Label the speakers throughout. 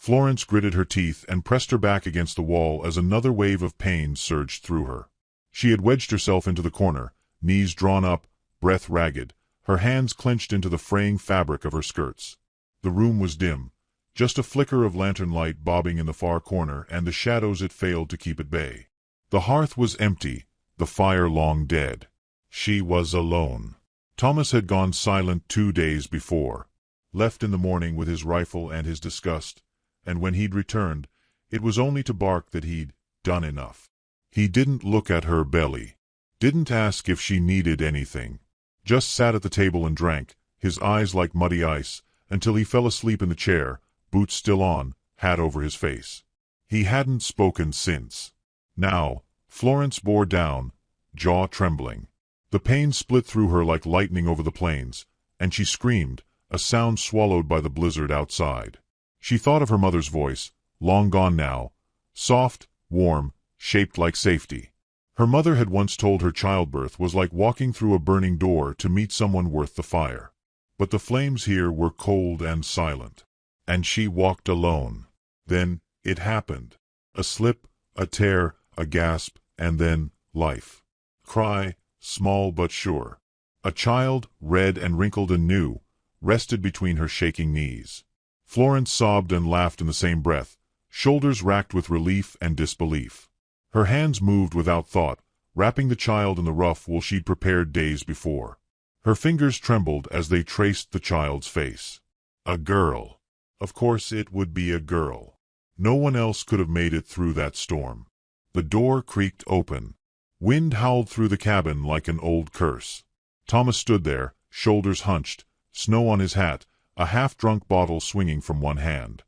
Speaker 1: Florence gritted her teeth and pressed her back against the wall as another wave of pain surged through her. She had wedged herself into the corner, knees drawn up, breath ragged, her hands clenched into the fraying fabric of her skirts. The room was dim, just a flicker of lantern light bobbing in the far corner and the shadows it failed to keep at bay. The hearth was empty, the fire long dead. She was alone. Thomas had gone silent 2 days before, left in the morning with his rifle and his disgust, and when he'd returned, it was only to bark that he'd done enough. He didn't look at her belly, didn't ask if she needed anything, just sat at the table and drank, his eyes like muddy ice, until he fell asleep in the chair, boots still on, hat over his face. He hadn't spoken since. Now, Florence bore down, jaw trembling. The pain split through her like lightning over the plains, and she screamed, a sound swallowed by the blizzard outside. She thought of her mother's voice, long gone now, soft, warm, shaped like safety. Her mother had once told her childbirth was like walking through a burning door to meet someone worth the fire. But the flames here were cold and silent. And she walked alone. Then it happened. A slip, a tear, a gasp, and then life. Cry, small but sure. A child, red and wrinkled and new, rested between her shaking knees. Florence sobbed and laughed in the same breath, shoulders racked with relief and disbelief. Her hands moved without thought, wrapping the child in the rough wool she'd prepared days before. Her fingers trembled as they traced the child's face. A girl. Of course it would be a girl. No one else could have made it through that storm. The door creaked open. Wind howled through the cabin like an old curse. Thomas stood there, shoulders hunched, snow on his hat, a half-drunk bottle swinging from one hand.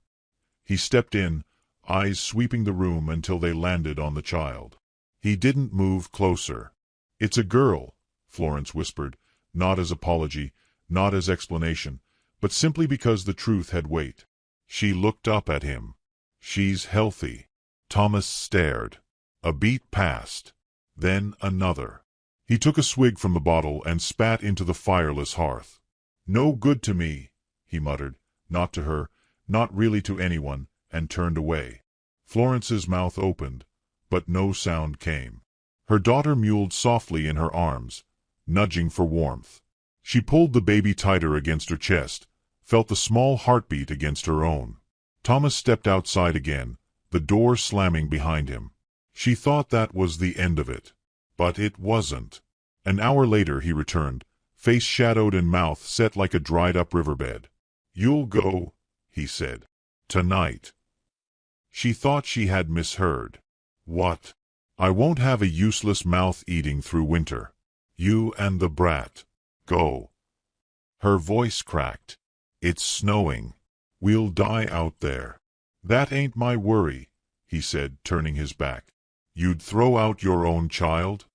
Speaker 1: He stepped in, eyes sweeping the room until they landed on the child. He didn't move closer. "It's a girl," Florence whispered, not as apology, not as explanation, but simply because the truth had weight. She looked up at him. "She's healthy." Thomas stared. A beat passed. Then another. He took a swig from the bottle and spat into the fireless hearth. "No good to me," he muttered, not to her, not really to anyone, and turned away. Florence's mouth opened, but no sound came. Her daughter mewled softly in her arms, nudging for warmth. She pulled the baby tighter against her chest, felt the small heartbeat against her own. Thomas stepped outside again, the door slamming behind him. She thought that was the end of it. But it wasn't. An hour later he returned, face shadowed and mouth set like a dried-up riverbed. "You'll go," he said. "Tonight." She thought she had misheard. "What?" "I won't have a useless mouth eating through winter. You and the brat. Go." Her voice cracked. "It's snowing. We'll die out there." "That ain't my worry," he said, turning his back. "You'd throw out your own child?"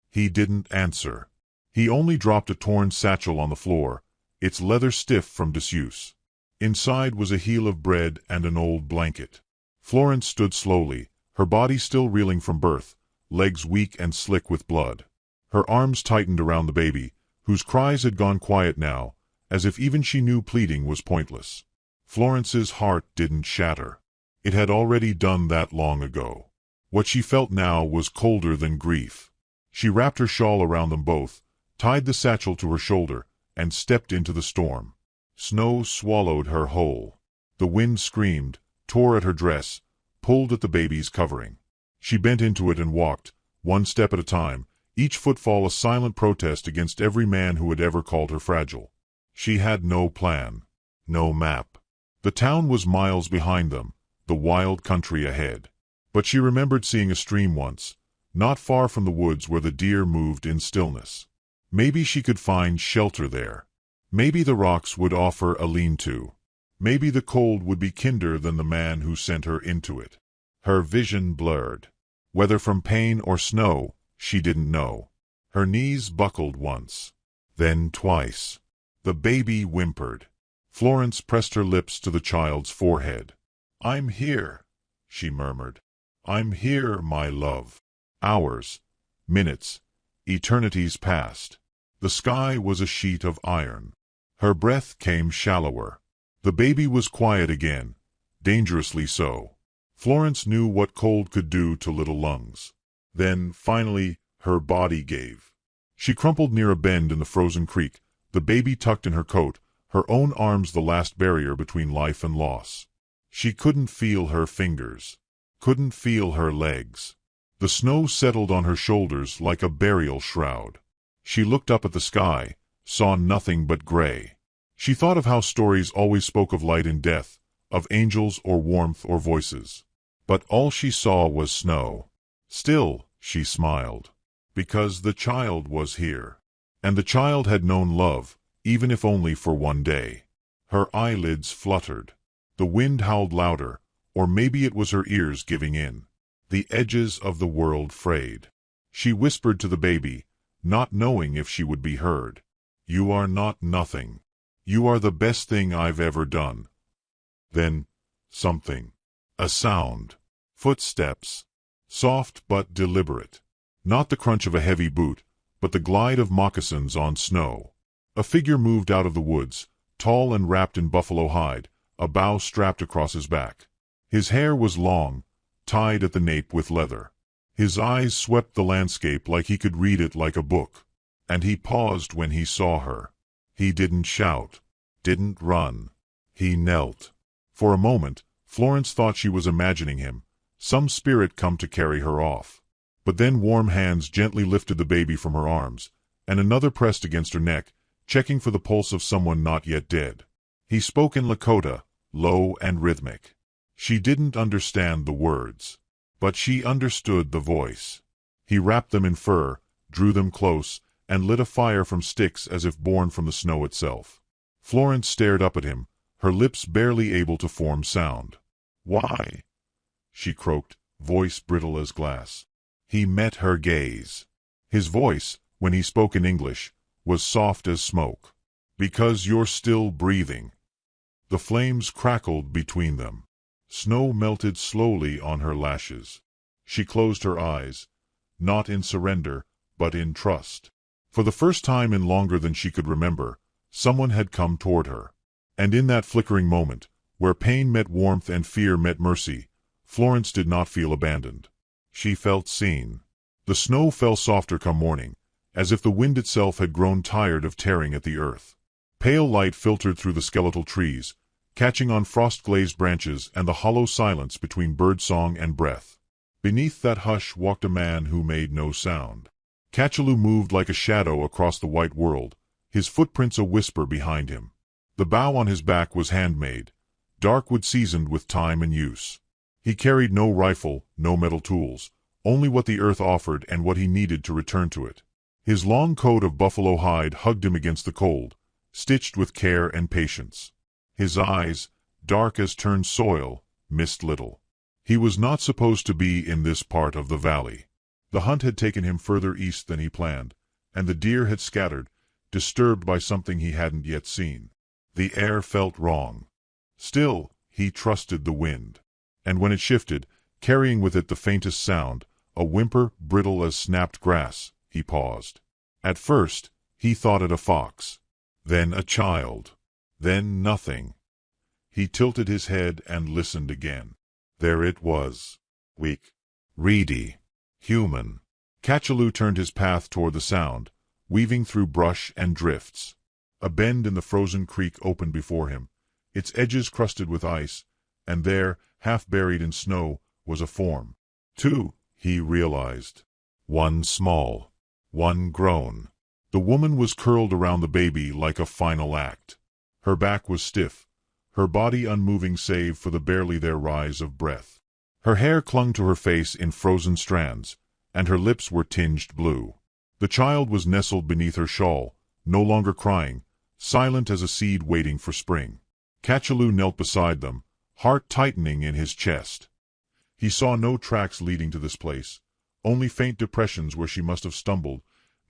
Speaker 1: He didn't answer. He only dropped a torn satchel on the floor, its leather stiff from disuse. Inside was a heel of bread and an old blanket. Florence stood slowly, her body still reeling from birth, legs weak and slick with blood. Her arms tightened around the baby, whose cries had gone quiet now, as if even she knew pleading was pointless. Florence's heart didn't shatter. It had already done that long ago. What she felt now was colder than grief. She wrapped her shawl around them both, tied the satchel to her shoulder, and stepped into the storm. Snow swallowed her whole. The wind screamed, tore at her dress, pulled at the baby's covering. She bent into it and walked, one step at a time, each footfall a silent protest against every man who had ever called her fragile. She had no plan, no map. The town was miles behind them, the wild country ahead. But she remembered seeing a stream once, not far from the woods where the deer moved in stillness. Maybe she could find shelter there. Maybe the rocks would offer a lean-to. Maybe the cold would be kinder than the man who sent her into it. Her vision blurred. Whether from pain or snow, she didn't know. Her knees buckled once. Then twice. The baby whimpered. Florence pressed her lips to the child's forehead. "I'm here," she murmured. "I'm here, my love." Hours, minutes, eternities passed. The sky was a sheet of iron. Her breath came shallower. The baby was quiet again, dangerously so. Florence knew what cold could do to little lungs. Then, finally, her body gave. She crumpled near a bend in the frozen creek, the baby tucked in her coat, her own arms the last barrier between life and loss. She couldn't feel her fingers, couldn't feel her legs. The snow settled on her shoulders like a burial shroud. She looked up at the sky, saw nothing but gray. She thought of how stories always spoke of light and death, of angels or warmth or voices. But all she saw was snow. Still, she smiled, because the child was here. And the child had known love, even if only for one day. Her eyelids fluttered. The wind howled louder, or maybe it was her ears giving in. The edges of the world frayed. She whispered to the baby, not knowing if she would be heard. "You are not nothing. You are the best thing I've ever done." Then, something. A sound. Footsteps. Soft but deliberate. Not the crunch of a heavy boot, but the glide of moccasins on snow. A figure moved out of the woods, tall and wrapped in buffalo hide, a bow strapped across his back. His hair was long, tied at the nape with leather. His eyes swept the landscape like he could read it like a book. And he paused when he saw her. He didn't shout, didn't run. He knelt. For a moment, Florence thought she was imagining him, some spirit come to carry her off. But then warm hands gently lifted the baby from her arms, and another pressed against her neck, checking for the pulse of someone not yet dead. He spoke in Lakota, low and rhythmic. She didn't understand the words, but she understood the voice. He wrapped them in fur, drew them close, and lit a fire from sticks as if born from the snow itself. Florence stared up at him, her lips barely able to form sound. "Why?" she croaked, voice brittle as glass. He met her gaze. His voice, when he spoke in English, was soft as smoke. "Because you're still breathing." The flames crackled between them. Snow melted slowly on her lashes. She closed her eyes, not in surrender, but in trust. For the first time in longer than she could remember, someone had come toward her. And in that flickering moment, where pain met warmth and fear met mercy, Florence did not feel abandoned. She felt seen. The snow fell softer come morning, as if the wind itself had grown tired of tearing at the earth. Pale light filtered through the skeletal trees, catching on frost-glazed branches and the hollow silence between bird-song and breath. Beneath that hush walked a man who made no sound. Cachalou moved like a shadow across the white world, his footprints a whisper behind him. The bow on his back was handmade, dark wood seasoned with time and use. He carried no rifle, no metal tools, only what the earth offered and what he needed to return to it. His long coat of buffalo hide hugged him against the cold, stitched with care and patience. His eyes, dark as turned soil, missed little. He was not supposed to be in this part of the valley. The hunt had taken him further east than he planned, and the deer had scattered, disturbed by something he hadn't yet seen. The air felt wrong. Still, he trusted the wind. And when it shifted, carrying with it the faintest sound, a whimper brittle as snapped grass, he paused. At first, he thought it a fox. Then a child. Then nothing. He tilted his head and listened again. There it was. Weak. Reedy. Human. Cachalou turned his path toward the sound, weaving through brush and drifts. A bend in the frozen creek opened before him, its edges crusted with ice, and there, half buried in snow, was a form. Two, he realized. One small. One grown. The woman was curled around the baby like a final act. Her back was stiff, her body unmoving save for the barely there rise of breath. Her hair clung to her face in frozen strands, and her lips were tinged blue. The child was nestled beneath her shawl, no longer crying, silent as a seed waiting for spring. Cachalou knelt beside them, heart tightening in his chest. He saw no tracks leading to this place, only faint depressions where she must have stumbled,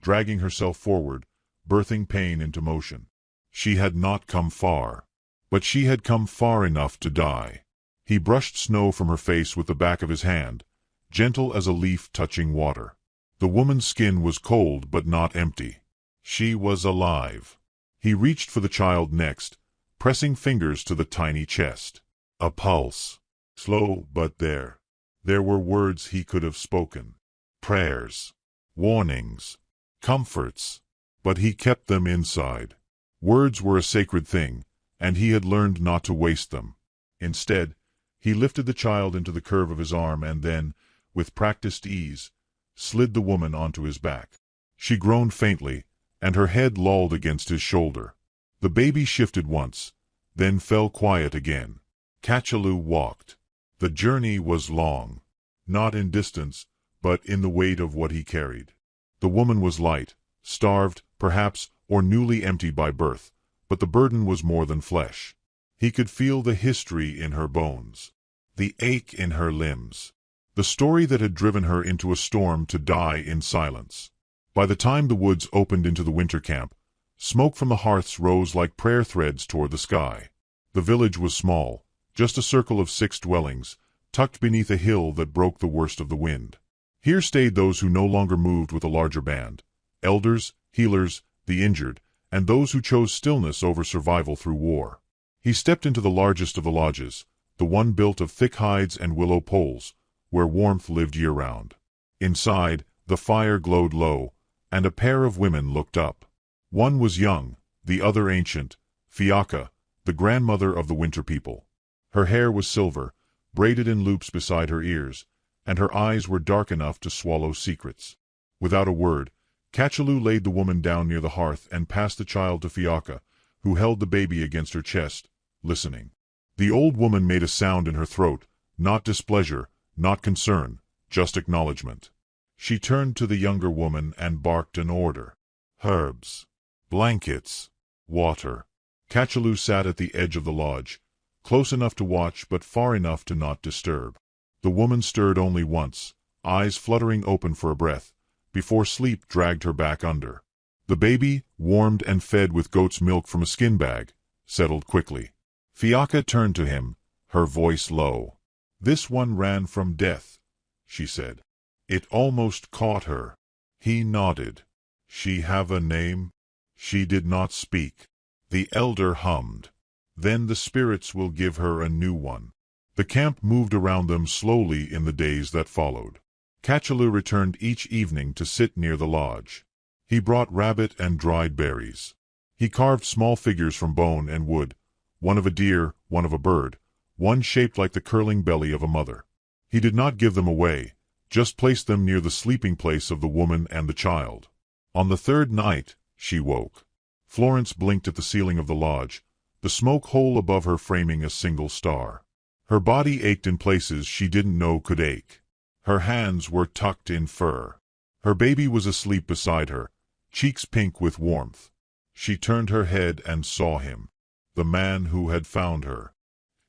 Speaker 1: dragging herself forward, birthing pain into motion. She had not come far, but she had come far enough to die. He brushed snow from her face with the back of his hand, gentle as a leaf touching water. The woman's skin was cold but not empty. She was alive. He reached for the child next, pressing fingers to the tiny chest. A pulse. Slow, but there. There were words he could have spoken. Prayers. Warnings. Comforts. But he kept them inside. Words were a sacred thing, and he had learned not to waste them. Instead, he lifted the child into the curve of his arm and then, with practiced ease, slid the woman onto his back. She groaned faintly, and her head lolled against his shoulder. The baby shifted once, then fell quiet again. Cachalou walked. The journey was long, not in distance, but in the weight of what he carried. The woman was light, starved, perhaps, or newly emptied by birth, but the burden was more than flesh. He could feel the history in her bones, the ache in her limbs, the story that had driven her into a storm to die in silence. By the time the woods opened into the winter camp, smoke from the hearths rose like prayer threads toward the sky. The village was small, just a circle of 6 dwellings, tucked beneath a hill that broke the worst of the wind. Here stayed those who no longer moved with a larger band: elders, healers, the injured, and those who chose stillness over survival through war. He stepped into the largest of the lodges, the one built of thick hides and willow poles, where warmth lived year-round. Inside, the fire glowed low, and a pair of women looked up. One was young, the other ancient, Fiaka, the grandmother of the winter people. Her hair was silver, braided in loops beside her ears, and her eyes were dark enough to swallow secrets. Without a word, Cachalou laid the woman down near the hearth and passed the child to Fiaka, who held the baby against her chest, listening. The old woman made a sound in her throat, not displeasure, not concern, just acknowledgement. She turned to the younger woman and barked an order. Herbs. Blankets. Water. Cachalou sat at the edge of the lodge, close enough to watch but far enough to not disturb. The woman stirred only once, eyes fluttering open for a breath, before sleep dragged her back under. The baby, warmed and fed with goat's milk from a skin bag, settled quickly. Fiaka turned to him, her voice low. "This one ran from death," she said. "It almost caught her." He nodded. "She have a name?" She did not speak. The elder hummed. "Then the spirits will give her a new one." The camp moved around them slowly in the days that followed. Cachalou returned each evening to sit near the lodge. He brought rabbit and dried berries. He carved small figures from bone and wood, one of a deer, one of a bird, one shaped like the curling belly of a mother. He did not give them away, just placed them near the sleeping place of the woman and the child. On the 3rd night, she woke. Florence blinked at the ceiling of the lodge, the smoke hole above her framing a single star. Her body ached in places she didn't know could ache. Her hands were tucked in fur. Her baby was asleep beside her, cheeks pink with warmth. She turned her head and saw him, the man who had found her.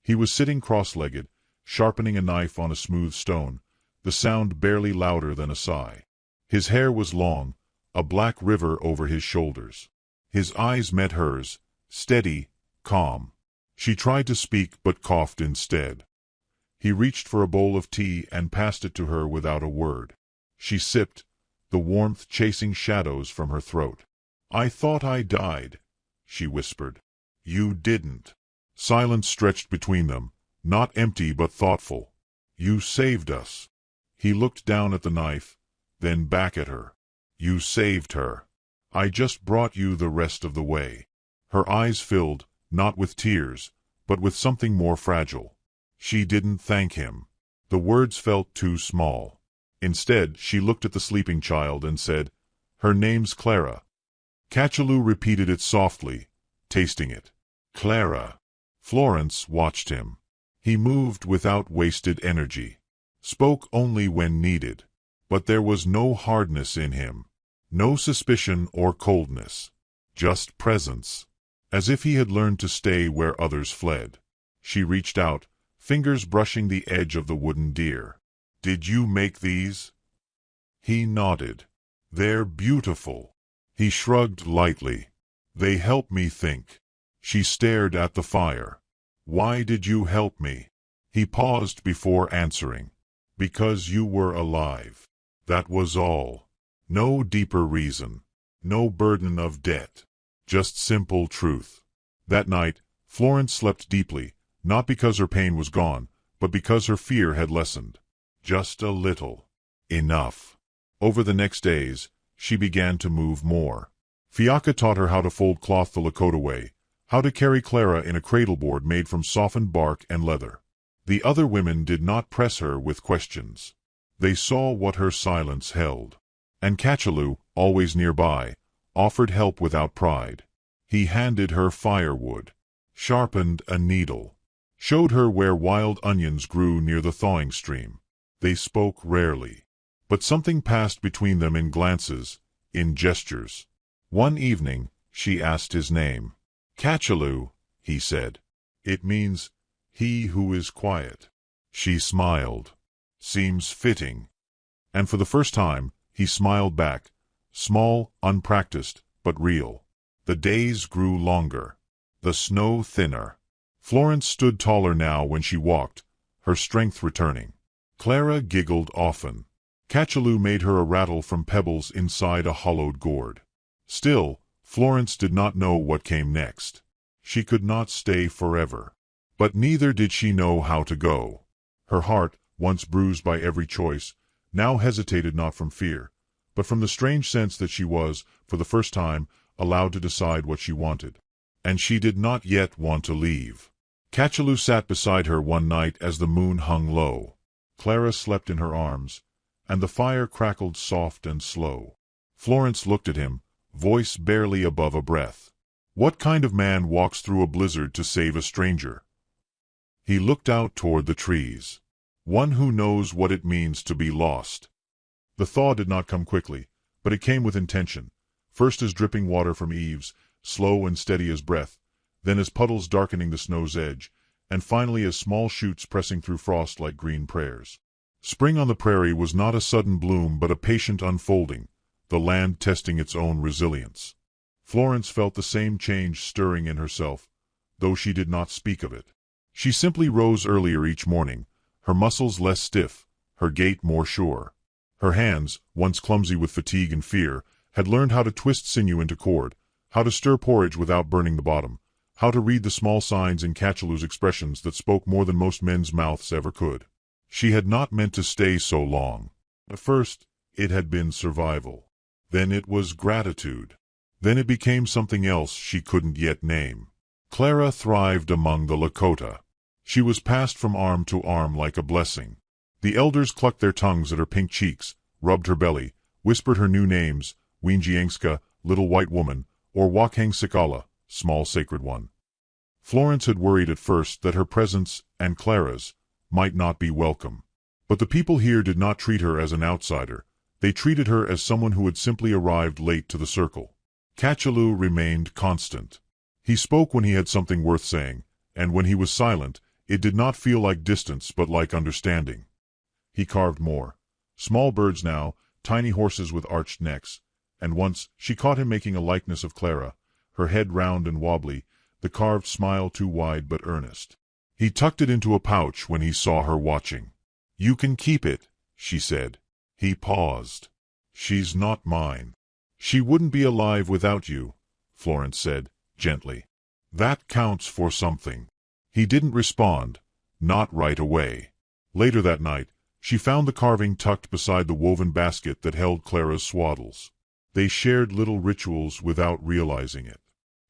Speaker 1: He was sitting cross-legged, sharpening a knife on a smooth stone, the sound barely louder than a sigh. His hair was long, a black river over his shoulders. His eyes met hers, steady, calm. She tried to speak but coughed instead. He reached for a bowl of tea and passed it to her without a word. She sipped, the warmth chasing shadows from her throat. "I thought I died," she whispered. "You didn't." Silence stretched between them, not empty but thoughtful. "You saved us." He looked down at the knife, then back at her. "You saved her. I just brought you the rest of the way." Her eyes filled, not with tears, but with something more fragile. She didn't thank him. The words felt too small. Instead, she looked at the sleeping child and said, "Her name's Clara." Cachalou repeated it softly, tasting it. "Clara." Florence watched him. He moved without wasted energy, spoke only when needed. But there was no hardness in him, no suspicion or coldness, just presence, as if he had learned to stay where others fled. She reached out, fingers brushing the edge of the wooden deer. "Did you make these?" He nodded. "They're beautiful." He shrugged lightly. "They help me think." She stared at the fire. "Why did you help me?" He paused before answering. "Because you were alive. That was all. No deeper reason. No burden of debt. Just simple truth." That night, Florence slept deeply, not because her pain was gone, but because her fear had lessened. Just a little. Enough. Over the next days, she began to move more. Fiacca taught her how to fold cloth the Lakota way, how to carry Clara in a cradleboard made from softened bark and leather. The other women did not press her with questions. They saw what her silence held. And Cachalou, always nearby, offered help without pride. He handed her firewood, sharpened a needle, showed her where wild onions grew near the thawing stream. They spoke rarely, but something passed between them in glances, in gestures. One evening, she asked his name. Cachalou, he said. It means, he who is quiet. She smiled. Seems fitting. And for the first time, he smiled back, small, unpracticed, but real. The days grew longer. The snow thinner. Florence stood taller now when she walked, her strength returning. Clara giggled often. Cachalou made her a rattle from pebbles inside a hollowed gourd. Still, Florence did not know what came next. She could not stay forever. But neither did she know how to go. Her heart, once bruised by every choice, now hesitated not from fear, but from the strange sense that she was, for the first time, allowed to decide what she wanted. And she did not yet want to leave. Cachalou sat beside her one night as the moon hung low. Clara slept in her arms, and the fire crackled soft and slow. Florence looked at him, voice barely above a breath. What kind of man walks through a blizzard to save a stranger? He looked out toward the trees. One who knows what it means to be lost. The thaw did not come quickly, but it came with intention, first as dripping water from eaves, slow and steady as breath, then as puddles darkening the snow's edge, and finally as small shoots pressing through frost like green prayers. Spring on the prairie was not a sudden bloom but a patient unfolding, the land testing its own resilience. Florence felt the same change stirring in herself, though she did not speak of it. She simply rose earlier each morning, her muscles less stiff, her gait more sure. Her hands, once clumsy with fatigue and fear, had learned how to twist sinew into cord, how to stir porridge without burning the bottom, how to read the small signs in Cachalou's expressions that spoke more than most men's mouths ever could. She had not meant to stay so long. At first, it had been survival. Then it was gratitude. Then it became something else she couldn't yet name. Clara thrived among the Lakota. She was passed from arm to arm like a blessing. The elders clucked their tongues at her pink cheeks, rubbed her belly, whispered her new names, Wienjiengska, Little White Woman, or Wakang Sikala, Small Sacred One. Florence had worried at first that her presence, and Clara's, might not be welcome. But the people here did not treat her as an outsider. They treated her as someone who had simply arrived late to the circle. Cachalou remained constant. He spoke when he had something worth saying, and when he was silent, it did not feel like distance but like understanding. He carved more. Small birds now, tiny horses with arched necks, and once she caught him making a likeness of Clara, her head round and wobbly, the carved smile too wide but earnest. He tucked it into a pouch when he saw her watching. "You can keep it," she said. He paused. "She's not mine." "She wouldn't be alive without you," Florence said, gently. "That counts for something." He didn't respond, not right away. Later that night, she found the carving tucked beside the woven basket that held Clara's swaddles. They shared little rituals without realizing it.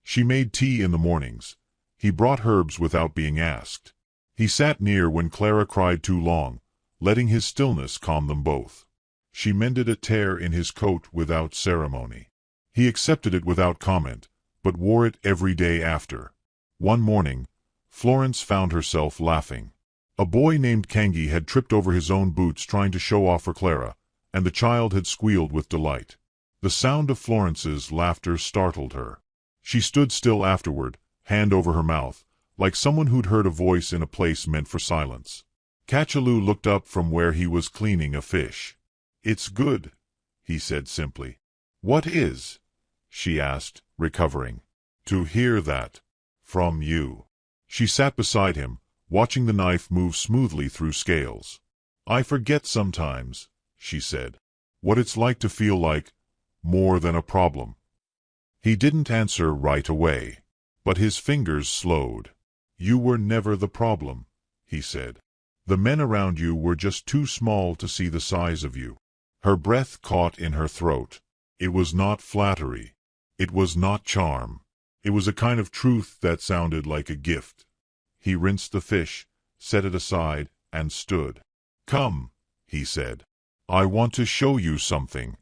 Speaker 1: She made tea in the mornings. He brought herbs without being asked. He sat near when Clara cried too long, letting his stillness calm them both. She mended a tear in his coat without ceremony. He accepted it without comment, but wore it every day after. One morning, Florence found herself laughing. A boy named Kangi had tripped over his own boots trying to show off for Clara, and the child had squealed with delight. The sound of Florence's laughter startled her. She stood still afterward, hand over her mouth, like someone who'd heard a voice in a place meant for silence. Cachalou looked up from where he was cleaning a fish. "It's good," he said simply. "What is?" she asked, recovering. "To hear that. From you." She sat beside him, watching the knife move smoothly through scales. "I forget sometimes," she said, "what it's like to feel like more than a problem." He didn't answer right away, but his fingers slowed. You were never the problem, he said. The men around you were just too small to see the size of you. Her breath caught in her throat. It was not flattery. It was not charm. It was a kind of truth that sounded like a gift. He rinsed the fish, set it aside, and stood. Come, he said. I want to show you something.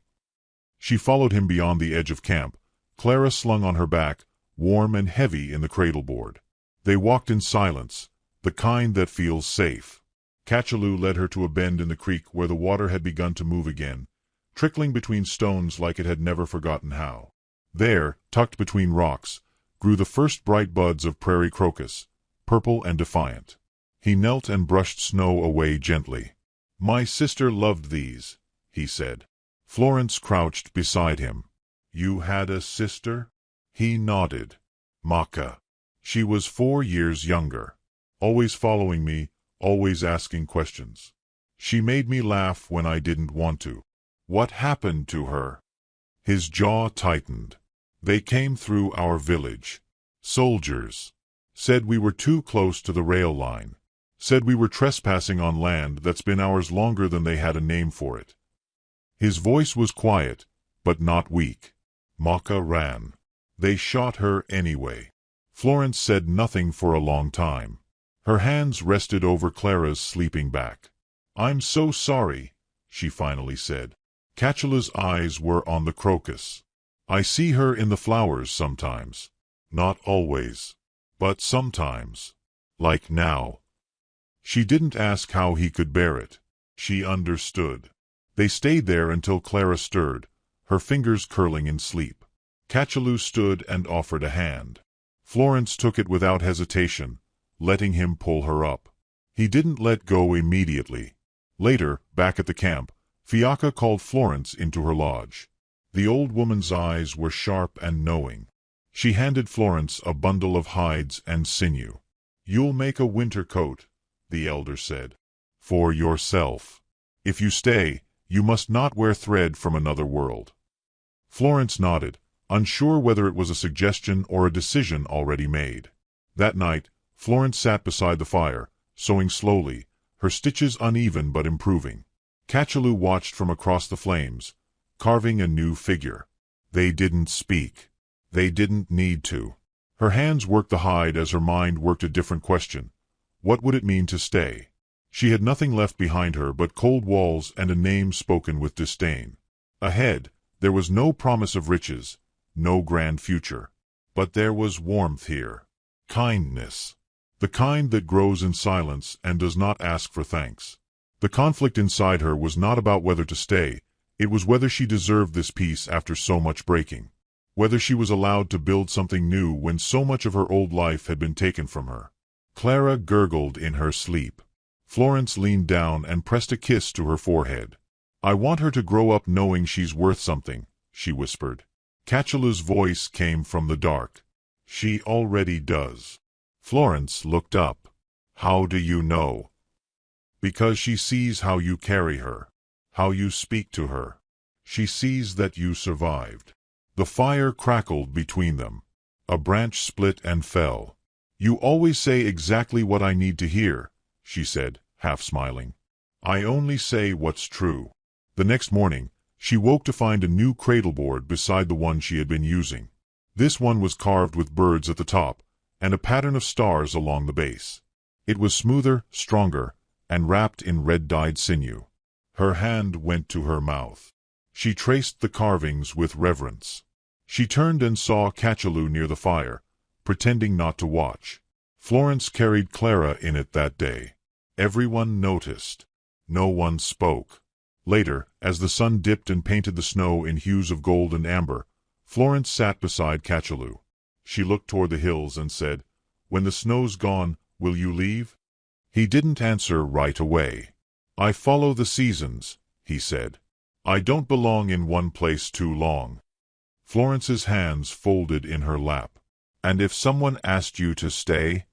Speaker 1: She followed him beyond the edge of camp, Clara slung on her back, warm and heavy in the cradleboard. They walked in silence, the kind that feels safe. Cachalou led her to a bend in the creek where the water had begun to move again, trickling between stones like it had never forgotten how. There, tucked between rocks, grew the first bright buds of prairie crocus, purple and defiant. He knelt and brushed snow away gently. My sister loved these, he said. Florence crouched beside him. You had a sister? He nodded. Maka. She was 4 years younger. Always following me, always asking questions. She made me laugh when I didn't want to. What happened to her? His jaw tightened. They came through our village. Soldiers. Said we were too close to the rail line. Said we were trespassing on land that's been ours longer than they had a name for it. His voice was quiet, but not weak. Maka ran. They shot her anyway. Florence said nothing for a long time. Her hands rested over Clara's sleeping back. I'm so sorry, she finally said. Cachalou's eyes were on the crocus. I see her in the flowers sometimes. Not always. But sometimes. Like now. She didn't ask how he could bear it. She understood. They stayed there until Clara stirred, her fingers curling in sleep. Cachalou stood and offered a hand. Florence took it without hesitation, letting him pull her up. He didn't let go immediately. Later, back at the camp, Fiacca called Florence into her lodge. The old woman's eyes were sharp and knowing. She handed Florence a bundle of hides and sinew. You'll make a winter coat, the elder said. For yourself. If you stay, you must not wear thread from another world. Florence nodded, unsure whether it was a suggestion or a decision already made. That night, Florence sat beside the fire, sewing slowly, her stitches uneven but improving. Cachalou watched from across the flames, carving a new figure. They didn't speak. They didn't need to. Her hands worked the hide as her mind worked a different question. What would it mean to stay? She had nothing left behind her but cold walls and a name spoken with disdain. Ahead, there was no promise of riches, no grand future. But there was warmth here. Kindness. The kind that grows in silence and does not ask for thanks. The conflict inside her was not about whether to stay, it was whether she deserved this peace after so much breaking. Whether she was allowed to build something new when so much of her old life had been taken from her. Clara gurgled in her sleep. Florence leaned down and pressed a kiss to her forehead. I want her to grow up knowing she's worth something, she whispered. Cachalou's voice came from the dark. She already does. Florence looked up. How do you know? Because she sees how you carry her, how you speak to her. She sees that you survived. The fire crackled between them. A branch split and fell. You always say exactly what I need to hear, she said, half smiling. I only say what's true. The next morning, she woke to find a new cradleboard beside the one she had been using. This one was carved with birds at the top, and a pattern of stars along the base. It was smoother, stronger, and wrapped in red-dyed sinew. Her hand went to her mouth. She traced the carvings with reverence. She turned and saw Cachalou near the fire, pretending not to watch. Florence carried Clara in it that day. Everyone noticed. No one spoke. Later, as the sun dipped and painted the snow in hues of gold and amber, Florence sat beside Cachalou. She looked toward the hills and said, When the snow's gone, will you leave? He didn't answer right away. I follow the seasons, he said. I don't belong in one place too long. Florence's hands folded in her lap. And if someone asked you to stay?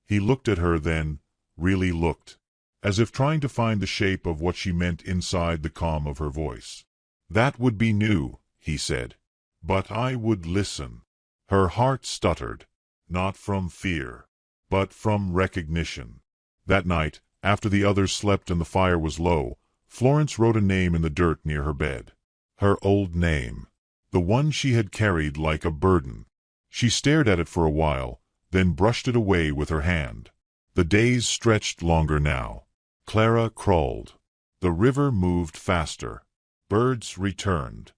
Speaker 1: He looked at her then, really looked, as if trying to find the shape of what she meant inside the calm of her voice. That would be new, he said. But I would listen. Her heart stuttered. Not from fear. but from recognition. That night, after the others slept and the fire was low, Florence wrote a name in the dirt near her bed. Her old name. The one she had carried like a burden. She stared at it for a while, then brushed it away with her hand. The days stretched longer now. Clara crawled. The river moved faster. Birds returned.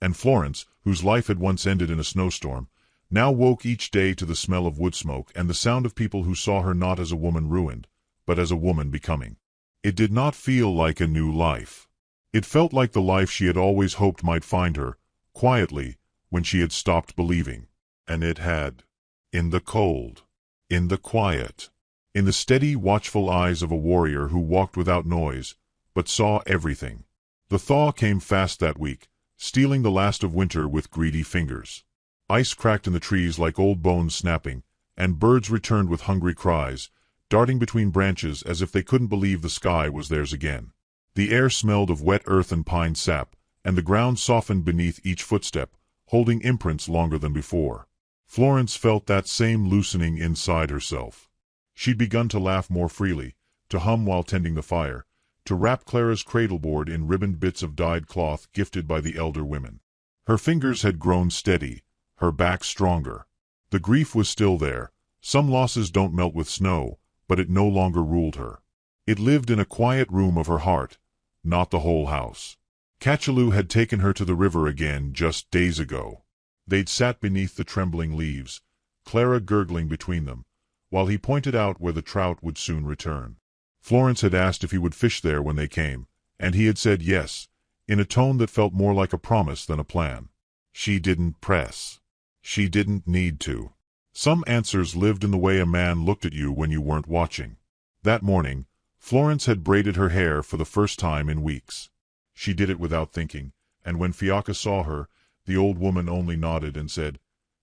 Speaker 1: And Florence, whose life had once ended in a snowstorm, now woke each day to the smell of wood smoke and the sound of people who saw her not as a woman ruined, but as a woman becoming. It did not feel like a new life. It felt like the life she had always hoped might find her, quietly, when she had stopped believing. And it had. In the cold. In the quiet. In the steady, watchful eyes of a warrior who walked without noise, but saw everything. The thaw came fast that week, stealing the last of winter with greedy fingers. Ice cracked in the trees like old bones snapping, and birds returned with hungry cries, darting between branches as if they couldn't believe the sky was theirs again. The air smelled of wet earth and pine sap, and the ground softened beneath each footstep, holding imprints longer than before. Florence felt that same loosening inside herself. She'd begun to laugh more freely, to hum while tending the fire, to wrap Clara's cradleboard in ribboned bits of dyed cloth gifted by the elder women. Her fingers had grown steady, her back stronger. The grief was still there. Some losses don't melt with snow, but it no longer ruled her. It lived in a quiet room of her heart, not the whole house. Cachalou had taken her to the river again just days ago. They'd sat beneath the trembling leaves, Clara gurgling between them, while he pointed out where the trout would soon return. Florence had asked if he would fish there when they came, and he had said yes, in a tone that felt more like a promise than a plan. She didn't press. She didn't need to. Some answers lived in the way a man looked at you when you weren't watching. That morning, Florence had braided her hair for the first time in weeks. She did it without thinking, and when Fiacca saw her, the old woman only nodded and said,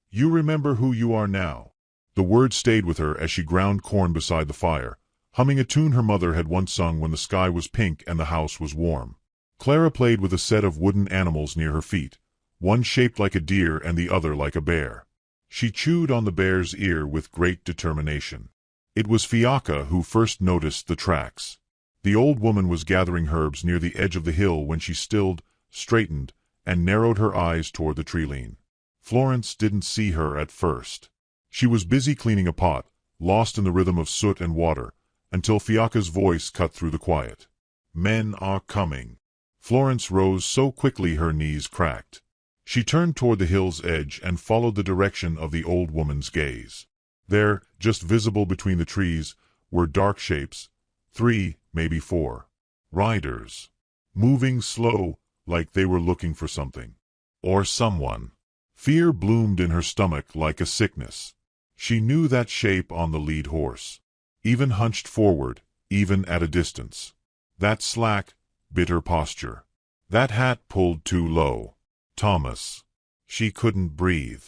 Speaker 1: "You remember who you are now." The word stayed with her as she ground corn beside the fire, humming a tune her mother had once sung when the sky was pink and the house was warm. Clara played with a set of wooden animals near her feet, one shaped like a deer and the other like a bear. She chewed on the bear's ear with great determination. It was Fiacca who first noticed the tracks. The old woman was gathering herbs near the edge of the hill when she stilled, straightened, and narrowed her eyes toward the tree-line. Florence didn't see her at first. She was busy cleaning a pot, lost in the rhythm of soot and water, until Fiacca's voice cut through the quiet. "Men are coming." Florence rose so quickly her knees cracked. She turned toward the hill's edge and followed the direction of the old woman's gaze. There, just visible between the trees, were dark shapes, 3, maybe 4. Riders. Moving slow, like they were looking for something. Or someone. Fear bloomed in her stomach like a sickness. She knew that shape on the lead horse. Even hunched forward, even at a distance. That slack, bitter posture. That hat pulled too low. Thomas. She couldn't breathe.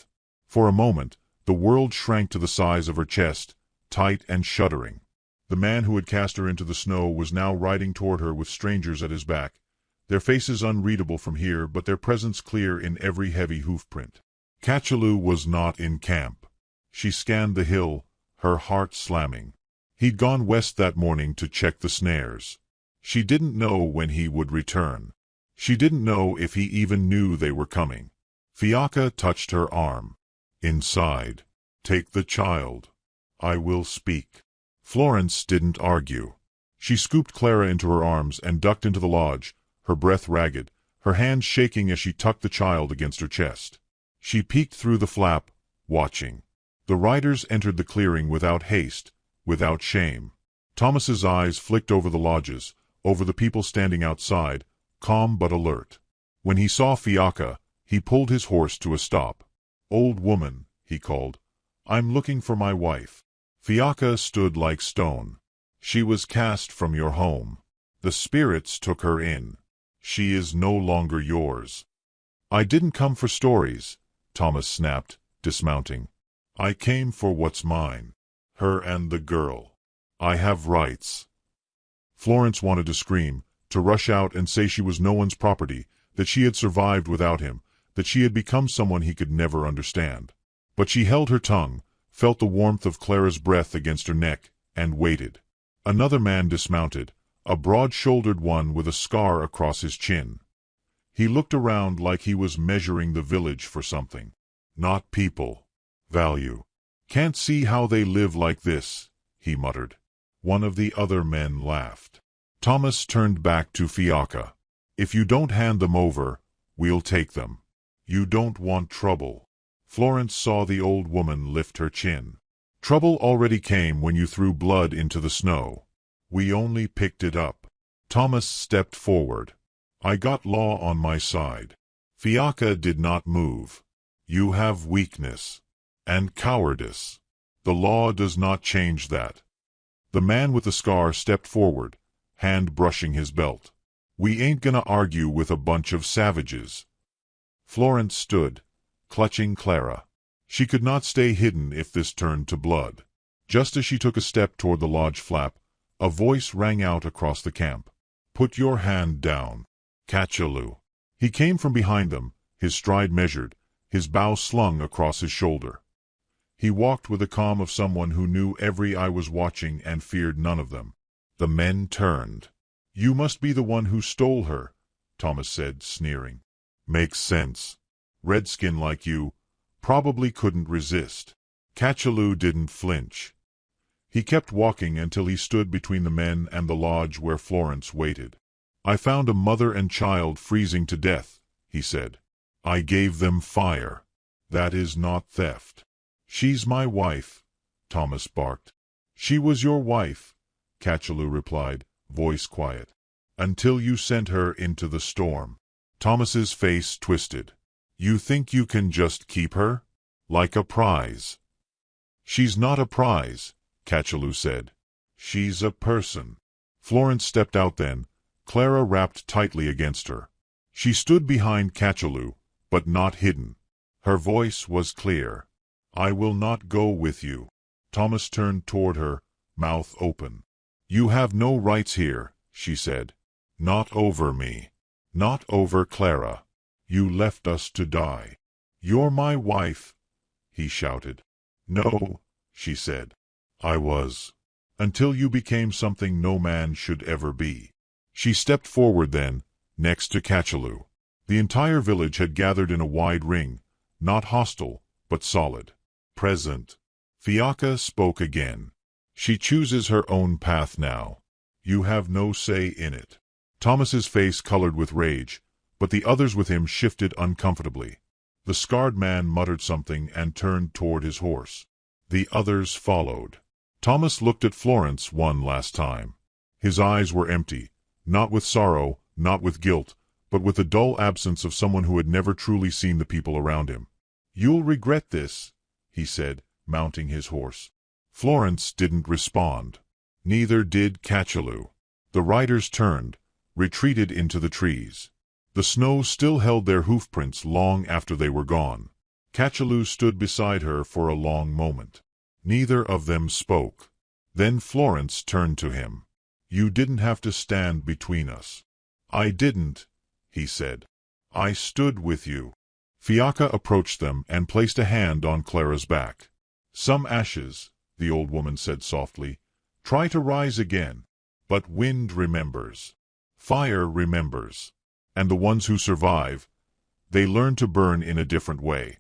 Speaker 1: For a moment, the world shrank to the size of her chest, tight and shuddering. The man who had cast her into the snow was now riding toward her with strangers at his back, their faces unreadable from here but their presence clear in every heavy hoofprint. Cachalou was not in camp. She scanned the hill, her heart slamming. He'd gone west that morning to check the snares. She didn't know when he would return. She didn't know if he even knew they were coming. Fiacca touched her arm. "Inside. Take the child. I will speak." Florence didn't argue. She scooped Clara into her arms and ducked into the lodge, her breath ragged, her hands shaking as she tucked the child against her chest. She peeked through the flap, watching. The riders entered the clearing without haste, without shame. Thomas's eyes flicked over the lodges, over the people standing outside, calm but alert. When he saw Fiacca, he pulled his horse to a stop. "Old woman," he called, "I'm looking for my wife." Fiacca stood like stone. "She was cast from your home. The spirits took her in. She is no longer yours." "I didn't come for stories," Thomas snapped, dismounting. "I came for what's mine. Her and the girl. I have rights." Florence wanted to scream, to rush out and say she was no one's property, that she had survived without him, that she had become someone he could never understand. But she held her tongue, felt the warmth of Clara's breath against her neck, and waited. Another man dismounted, a broad-shouldered one with a scar across his chin. He looked around like he was measuring the village for something. Not people. Value. Can't see how they live like this, he muttered. One of the other men laughed. Thomas turned back to Fiacca. If you don't hand them over, we'll take them. You don't want trouble. Florence saw the old woman lift her chin. Trouble already came when you threw blood into the snow. We only picked it up. Thomas stepped forward. I got law on my side. Fiacca did not move. You have weakness. And cowardice. The law does not change that. The man with the scar stepped forward, hand brushing his belt. We ain't gonna argue with a bunch of savages. Florence stood, clutching Clara. She could not stay hidden if this turned to blood. Just as she took a step toward the lodge flap, a voice rang out across the camp. Put your hand down. Cachalou. He came from behind them, his stride measured, his bow slung across his shoulder. He walked with the calm of someone who knew every eye was watching and feared none of them. The men turned. You must be the one who stole her, Thomas said, sneering. Makes sense. Redskin like you probably couldn't resist. Cachalou didn't flinch. He kept walking until he stood between the men and the lodge where Florence waited. I found a mother and child freezing to death, he said. I gave them fire. That is not theft. She's my wife, Thomas barked. She was your wife, Cachalou replied, voice quiet. Until you sent her into the storm. Thomas's face twisted. You think you can just keep her? Like a prize. She's not a prize, Cachalou said. She's a person. Florence stepped out then, Clara wrapped tightly against her. She stood behind Cachalou, but not hidden. Her voice was clear. I will not go with you. Thomas turned toward her, mouth open. You have no rights here, she said. Not over me. Not over Clara. You left us to die. You're my wife, he shouted. No, she said. I was. Until you became something no man should ever be. She stepped forward then, next to Cachalou. The entire village had gathered in a wide ring, not hostile, but solid. Present. Fiacca spoke again. She chooses her own path now. You have no say in it. Thomas's face colored with rage, but the others with him shifted uncomfortably. The scarred man muttered something and turned toward his horse. The others followed. Thomas looked at Florence one last time. His eyes were empty, not with sorrow, not with guilt, but with the dull absence of someone who had never truly seen the people around him. You'll regret this, he said, mounting his horse. Florence didn't respond. Neither did Cachalou. The riders turned, retreated into the trees. The snow still held their hoofprints long after they were gone. Cachalou stood beside her for a long moment. Neither of them spoke. Then Florence turned to him. You didn't have to stand between us. I didn't, he said. I stood with you. Fiacca approached them and placed a hand on Clara's back. Some ashes, the old woman said softly, try to rise again. But wind remembers. Fire remembers. And the ones who survive, they learn to burn in a different way.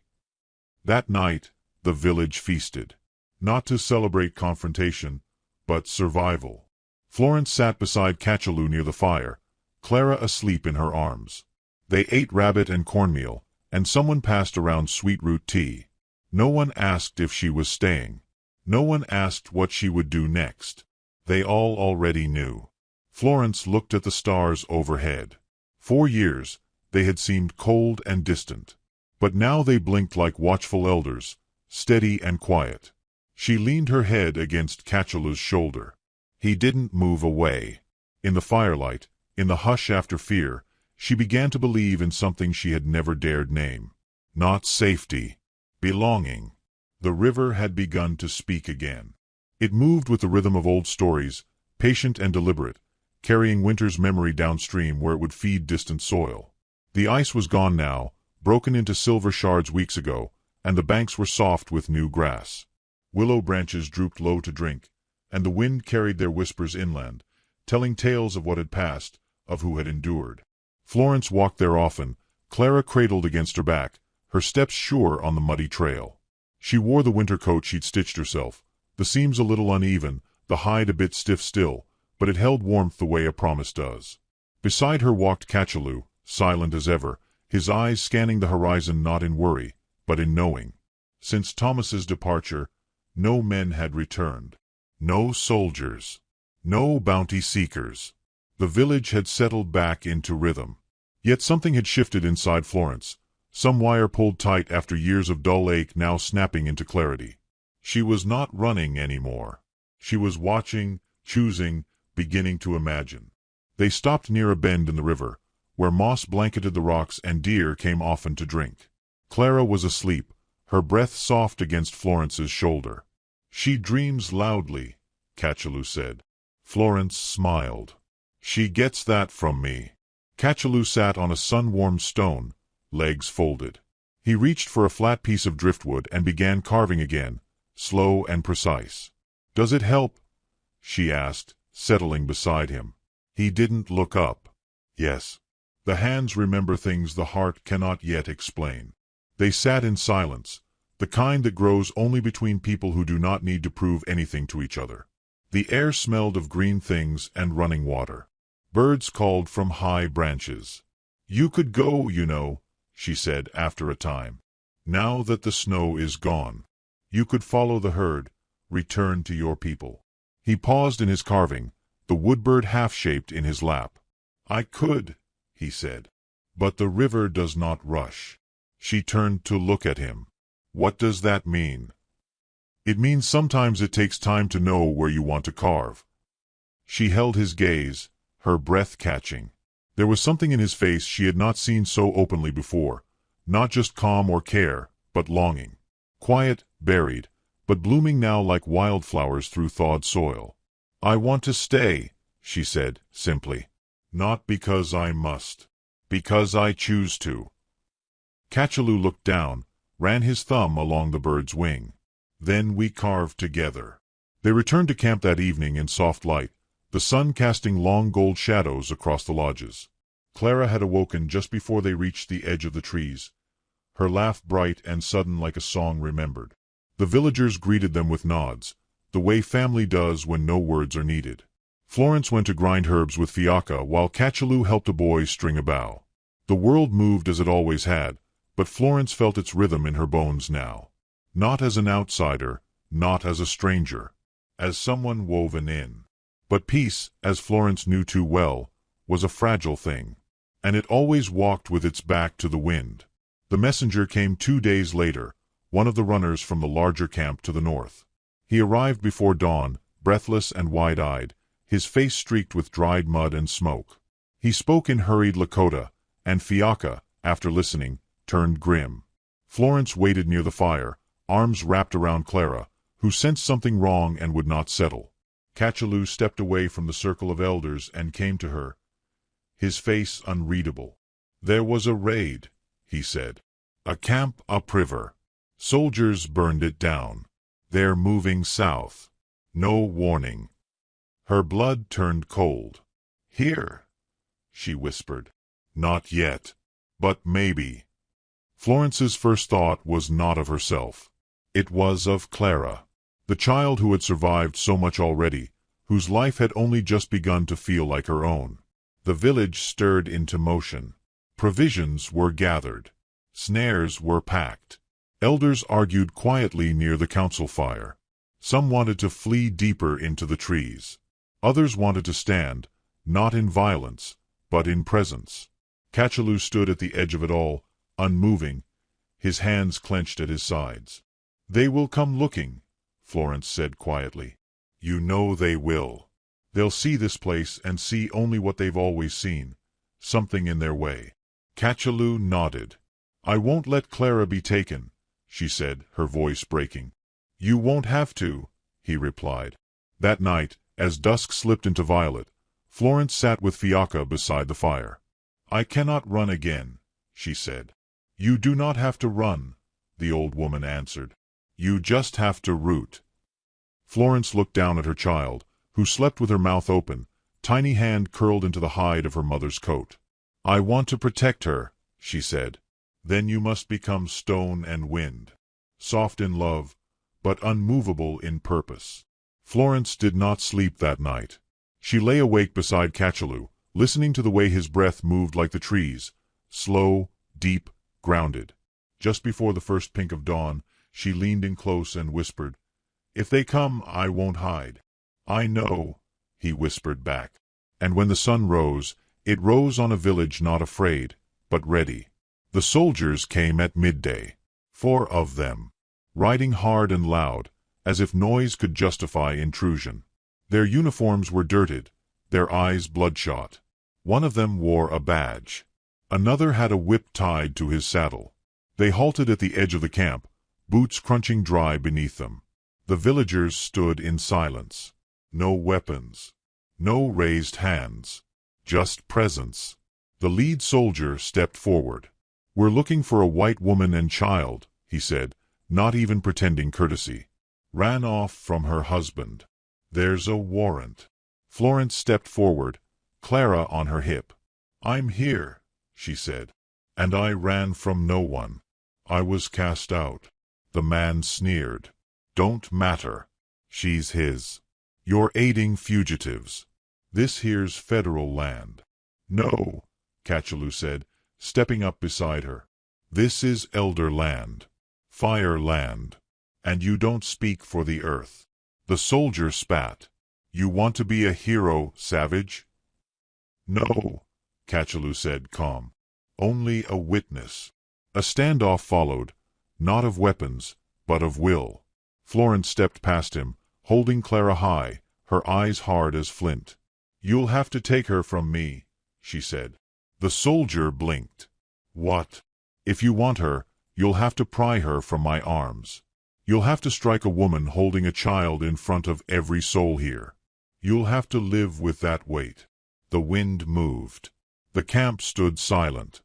Speaker 1: That night, the village feasted. Not to celebrate confrontation, but survival. Florence sat beside Cachalou near the fire, Clara asleep in her arms. They ate rabbit and cornmeal, and someone passed around sweet root tea. No one asked if she was staying. No one asked what she would do next. They all already knew. Florence looked at the stars overhead. 4 years, they had seemed cold and distant. But now they blinked like watchful elders, steady and quiet. She leaned her head against Cachalou's shoulder. He didn't move away. In the firelight, in the hush after fear, she began to believe in something she had never dared name. Not safety. Belonging. The river had begun to speak again. It moved with the rhythm of old stories, patient and deliberate, carrying winter's memory downstream where it would feed distant soil. The ice was gone now, broken into silver shards weeks ago, and the banks were soft with new grass. Willow branches drooped low to drink, and the wind carried their whispers inland, telling tales of what had passed, of who had endured. Florence walked there often, Clara cradled against her back, her steps sure on the muddy trail. She wore the winter coat she'd stitched herself, the seams a little uneven, the hide a bit stiff still, but it held warmth the way a promise does. Beside her walked Cachalou, silent as ever, his eyes scanning the horizon not in worry, but in knowing. Since Thomas's departure, no men had returned. No soldiers. No bounty seekers. The village had settled back into rhythm. Yet something had shifted inside Florence, some wire pulled tight after years of dull ache now snapping into clarity. She was not running anymore. She was watching, choosing, beginning to imagine. They stopped near a bend in the river, where moss blanketed the rocks and deer came often to drink. Clara was asleep, her breath soft against Florence's shoulder. "She dreams loudly," Cachalou said. Florence smiled. "She gets that from me." Cachalou sat on a sun-warmed stone, legs folded. He reached for a flat piece of driftwood and began carving again, slow and precise. "Does it help?" she asked, settling beside him. He didn't look up. "Yes." The hands remember things the heart cannot yet explain. They sat in silence, the kind that grows only between people who do not need to prove anything to each other. The air smelled of green things and running water. Birds called from high branches. "You could go, you know," she said after a time. "Now that the snow is gone. You could follow the herd, return to your people." He paused in his carving, the woodbird half-shaped in his lap. "I could," he said. "But the river does not rush." She turned to look at him. "What does that mean?" "It means sometimes it takes time to know where you want to carve." She held his gaze, her breath catching. There was something in his face she had not seen so openly before, not just calm or care, but longing. Quiet, buried, but blooming now like wildflowers through thawed soil. "I want to stay," she said, simply. "Not because I must. Because I choose to." Cachalou looked down, ran his thumb along the bird's wing. "Then we carved together." They returned to camp that evening in soft light, the sun casting long gold shadows across the lodges. Clara had awoken just before they reached the edge of the trees, her laugh bright and sudden like a song remembered. The villagers greeted them with nods, the way family does when no words are needed. Florence went to grind herbs with Fiacca while Cachalou helped a boy string a bow. The world moved as it always had, but Florence felt its rhythm in her bones now. Not as an outsider, not as a stranger, as someone woven in. But peace, as Florence knew too well, was a fragile thing, and it always walked with its back to the wind. The messenger came 2 days later, one of the runners from the larger camp to the north. He arrived before dawn, breathless and wide-eyed, his face streaked with dried mud and smoke. He spoke in hurried Lakota, and Fiacca, after listening, turned grim. Florence waited near the fire, arms wrapped around Clara, who sensed something wrong and would not settle. Cachalou stepped away from the circle of elders and came to her, his face unreadable. "There was a raid," he said. "A camp upriver. Soldiers burned it down. They're moving south. No warning." Her blood turned cold. "Here," she whispered. "Not yet. But maybe." Florence's first thought was not of herself. It was of Clara, the child who had survived so much already, whose life had only just begun to feel like her own. The village stirred into motion. Provisions were gathered. Snares were packed. Elders argued quietly near the council fire. Some wanted to flee deeper into the trees. Others wanted to stand, not in violence, but in presence. Cachalou stood at the edge of it all, unmoving, his hands clenched at his sides. "They will come looking," Florence said quietly. "You know they will. They'll see this place and see only what they've always seen, something in their way." Cachalou nodded. "I won't let Clara be taken," she said, her voice breaking. "You won't have to," he replied. That night, as dusk slipped into violet, Florence sat with Fiacca beside the fire. "I cannot run again," she said. "You do not have to run," the old woman answered. You just have to root. Florence looked down at her child, who slept with her mouth open, tiny hand curled into the hide of her mother's coat. I want to protect her, she said. Then you must become stone and wind, soft in love, but unmovable in purpose. Florence did not sleep that night. She lay awake beside Cachalou, listening to the way his breath moved like the trees, slow, deep, grounded. Just before the first pink of dawn, she leaned in close and whispered, "If they come, I won't hide." "I know," he whispered back. And when the sun rose, it rose on a village not afraid, but ready. The soldiers came at midday, 4 of them, riding hard and loud, as if noise could justify intrusion. Their uniforms were dirted, their eyes bloodshot. One of them wore a badge. Another had a whip tied to his saddle. They halted at the edge of the camp, boots crunching dry beneath them. The villagers stood in silence. No weapons, no raised hands, just presence. The lead soldier stepped forward. "We're looking for a white woman and child," he said, not even pretending courtesy. "Ran off from her husband. There's a warrant." Florence stepped forward, Clara on her hip. "I'm here," she said. "And I ran from no one. I was cast out." The man sneered. "Don't matter. She's his. You're aiding fugitives. This here's federal land." "No," Cachalou said, stepping up beside her. "This is elder land. Fire land. And you don't speak for the earth." The soldier spat. "You want to be a hero, savage?" "No," Cachalou said, calm. "Only a witness." A standoff followed, not of weapons, but of will. Florence stepped past him, holding Clara high, her eyes hard as flint. "You'll have to take her from me," she said. The soldier blinked. "What?" "If you want her, you'll have to pry her from my arms. You'll have to strike a woman holding a child in front of every soul here. You'll have to live with that weight." The wind moved. The camp stood silent.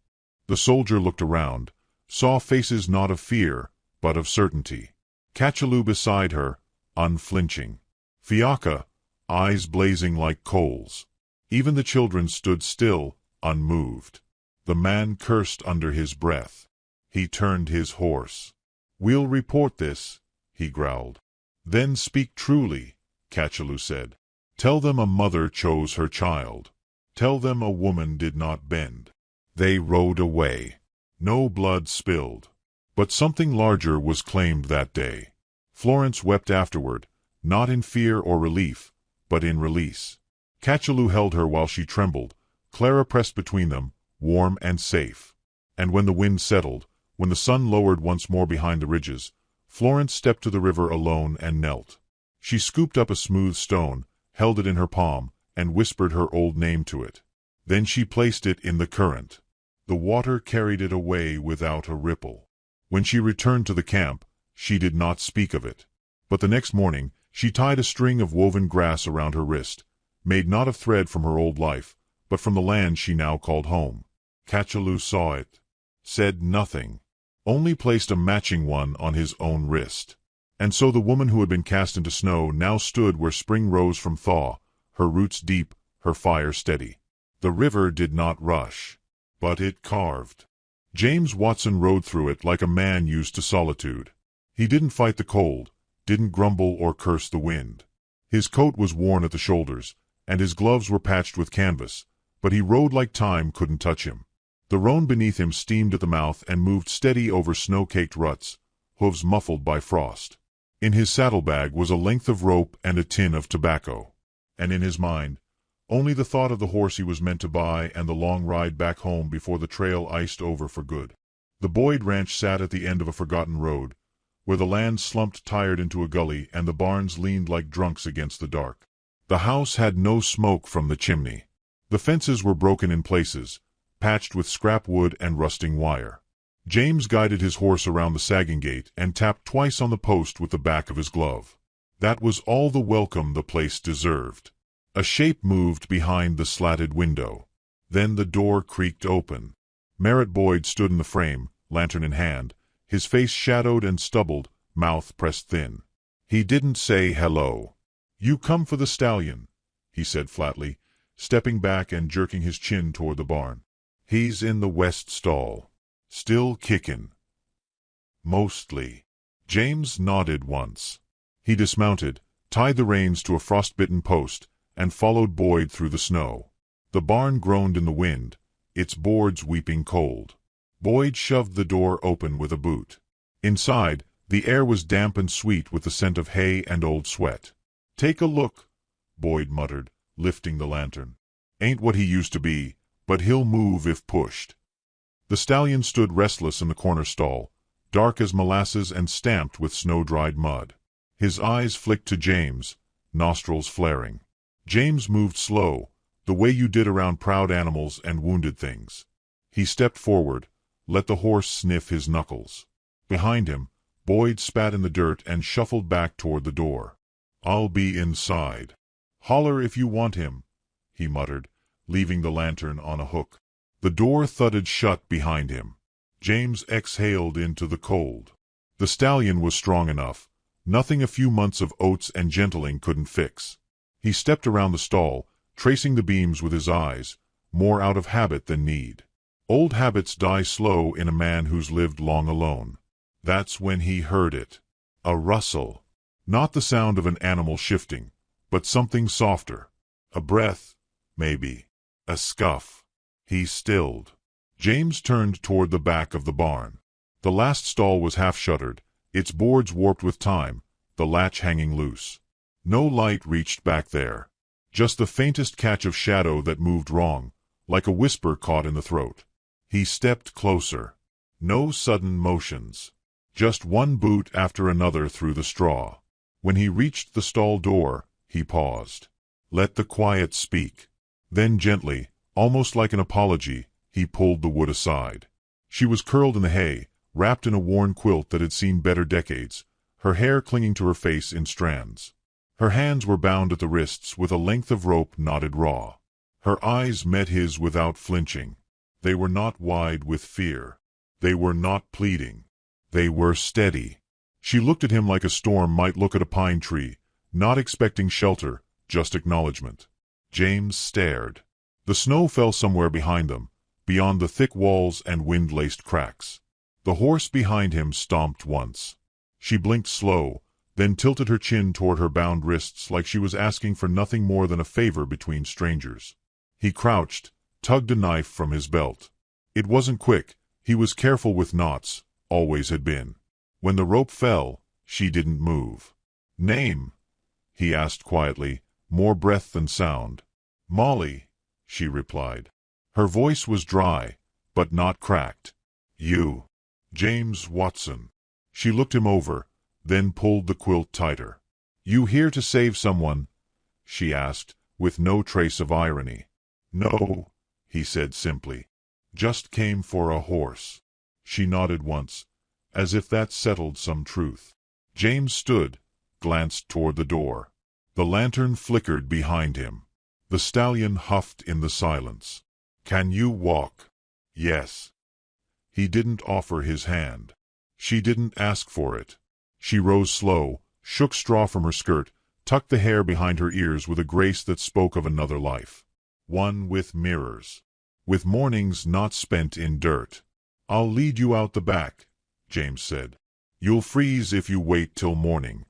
Speaker 1: The soldier looked around, saw faces not of fear, but of certainty. Cachalou beside her, unflinching. Fiacca, eyes blazing like coals. Even the children stood still, unmoved. The man cursed under his breath. He turned his horse. "We'll report this," he growled. "Then speak truly," Cachalou said. "Tell them a mother chose her child. Tell them a woman did not bend." They rode away. No blood spilled. But something larger was claimed that day. Florence wept afterward, not in fear or relief, but in release. Cachalou held her while she trembled. Clara pressed between them, warm and safe. And when the wind settled, when the sun lowered once more behind the ridges, Florence stepped to the river alone and knelt. She scooped up a smooth stone, held it in her palm, and whispered her old name to it. Then she placed it in the current. The water carried it away without a ripple. When she returned to the camp, she did not speak of it. But the next morning, she tied a string of woven grass around her wrist, made not of thread from her old life, but from the land she now called home. Cachalou saw it, said nothing, only placed a matching one on his own wrist. And so the woman who had been cast into snow now stood where spring rose from thaw, her roots deep, her fire steady. The river did not rush, but it carved. James Watson rode through it like a man used to solitude. He didn't fight the cold, didn't grumble or curse the wind. His coat was worn at the shoulders, and his gloves were patched with canvas, but he rode like time couldn't touch him. The roan beneath him steamed at the mouth and moved steady over snow-caked ruts, hooves muffled by frost. In his saddlebag was a length of rope and a tin of tobacco. And in his mind, only the thought of the horse he was meant to buy and the long ride back home before the trail iced over for good. The Boyd Ranch sat at the end of a forgotten road, where the land slumped tired into a gully and the barns leaned like drunks against the dark. The house had no smoke from the chimney. The fences were broken in places, patched with scrap wood and rusting wire. James guided his horse around the sagging gate and tapped twice on the post with the back of his glove. That was all the welcome the place deserved. A shape moved behind the slatted window. Then the door creaked open. Merritt Boyd stood in the frame, lantern in hand, his face shadowed and stubbled, mouth pressed thin. He didn't say hello. "You come for the stallion," he said flatly, stepping back and jerking his chin toward the barn. "He's in the west stall. Still kickin'." "Mostly." James nodded once. He dismounted, tied the reins to a frostbitten post, and followed Boyd through the snow. The barn groaned in the wind, its boards weeping cold. Boyd shoved the door open with a boot. Inside, the air was damp and sweet with the scent of hay and old sweat. "Take a look," Boyd muttered, lifting the lantern. "Ain't what he used to be, but he'll move if pushed." The stallion stood restless in the corner stall, dark as molasses and stamped with snow-dried mud. His eyes flicked to James, nostrils flaring. James moved slow, the way you did around proud animals and wounded things. He stepped forward, let the horse sniff his knuckles. Behind him, Boyd spat in the dirt and shuffled back toward the door. "I'll be inside. Holler if you want him," he muttered, leaving the lantern on a hook. The door thudded shut behind him. James exhaled into the cold. The stallion was strong enough, nothing a few months of oats and gentling couldn't fix. He stepped around the stall, tracing the beams with his eyes, more out of habit than need. Old habits die slow in a man who's lived long alone. That's when he heard it. A rustle. Not the sound of an animal shifting, but something softer. A breath, maybe. A scuff. He stilled. James turned toward the back of the barn. The last stall was half-shuttered, its boards warped with time, the latch hanging loose. No light reached back there. Just the faintest catch of shadow that moved wrong, like a whisper caught in the throat. He stepped closer. No sudden motions. Just one boot after another through the straw. When he reached the stall door, he paused. Let the quiet speak. Then gently, almost like an apology, he pulled the wood aside. She was curled in the hay, wrapped in a worn quilt that had seen better decades, her hair clinging to her face in strands. Her hands were bound at the wrists with a length of rope knotted raw. Her eyes met his without flinching. They were not wide with fear. They were not pleading. They were steady. She looked at him like a storm might look at a pine tree, not expecting shelter, just acknowledgement. James stared. The snow fell somewhere behind them, beyond the thick walls and wind-laced cracks. The horse behind him stomped once. She blinked slow, then tilted her chin toward her bound wrists like she was asking for nothing more than a favor between strangers. He crouched, tugged a knife from his belt. It wasn't quick. He was careful with knots, always had been. When the rope fell, she didn't move. "Name?" he asked quietly, more breath than sound. "Molly," she replied. Her voice was dry, but not cracked. "You." "James Watson." She looked him over, then pulled the quilt tighter. "You here to save someone?" she asked, with no trace of irony. "No," he said simply. "Just came for a horse." She nodded once, as if that settled some truth. James stood, glanced toward the door. The lantern flickered behind him. The stallion huffed in the silence. "Can you walk?" "Yes." He didn't offer his hand. She didn't ask for it. She rose slow, shook straw from her skirt, tucked the hair behind her ears with a grace that spoke of another life. One with mirrors. With mornings not spent in dirt. "I'll lead you out the back," James said. "You'll freeze if you wait till morning."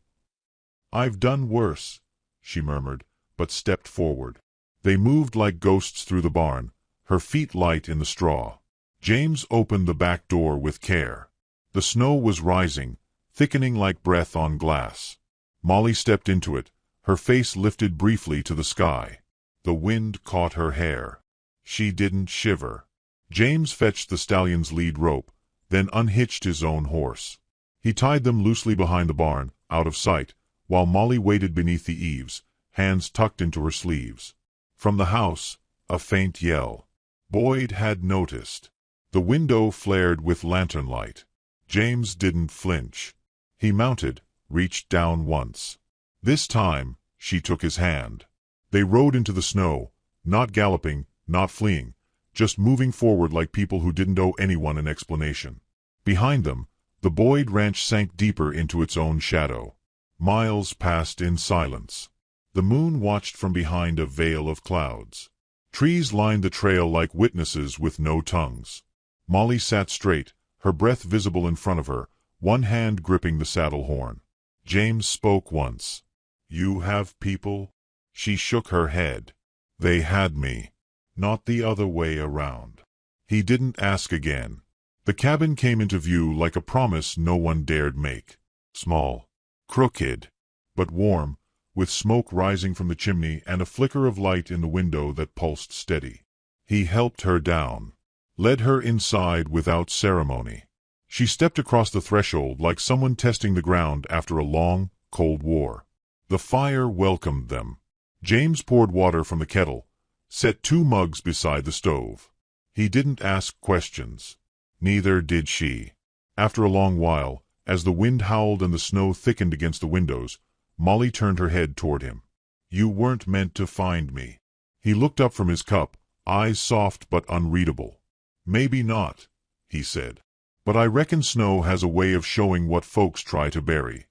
Speaker 1: "I've done worse," she murmured, but stepped forward. They moved like ghosts through the barn, her feet light in the straw. James opened the back door with care. The snow was rising, thickening like breath on glass. Molly stepped into it, her face lifted briefly to the sky. The wind caught her hair. She didn't shiver. James fetched the stallion's lead rope, then unhitched his own horse. He tied them loosely behind the barn, out of sight, while Molly waited beneath the eaves, hands tucked into her sleeves. From the house, a faint yell. Boyd had noticed. The window flared with lantern light. James didn't flinch. He mounted, reached down once. This time, she took his hand. They rode into the snow, not galloping, not fleeing, just moving forward like people who didn't owe anyone an explanation. Behind them, The Boyd Ranch sank deeper into its own shadow. Miles passed in silence. The moon watched from behind a veil of clouds. Trees lined the trail like witnesses with no tongues. Molly sat straight, her breath visible in front of her, one hand gripping the saddle horn. James spoke once. "You have people?" She shook her head. "They had me. Not the other way around." He didn't ask again. The cabin came into view like a promise no one dared make. Small, crooked, but warm, with smoke rising from the chimney and a flicker of light in the window that pulsed steady. He helped her down, led her inside without ceremony. She stepped across the threshold like someone testing the ground after a long, cold war. The fire welcomed them. James poured water from the kettle, set 2 mugs beside the stove. He didn't ask questions. Neither did she. After a long while, as the wind howled and the snow thickened against the windows, Molly turned her head toward him. "You weren't meant to find me." He looked up from his cup, eyes soft but unreadable. "Maybe not," he said. "But I reckon snow has a way of showing what folks try to bury."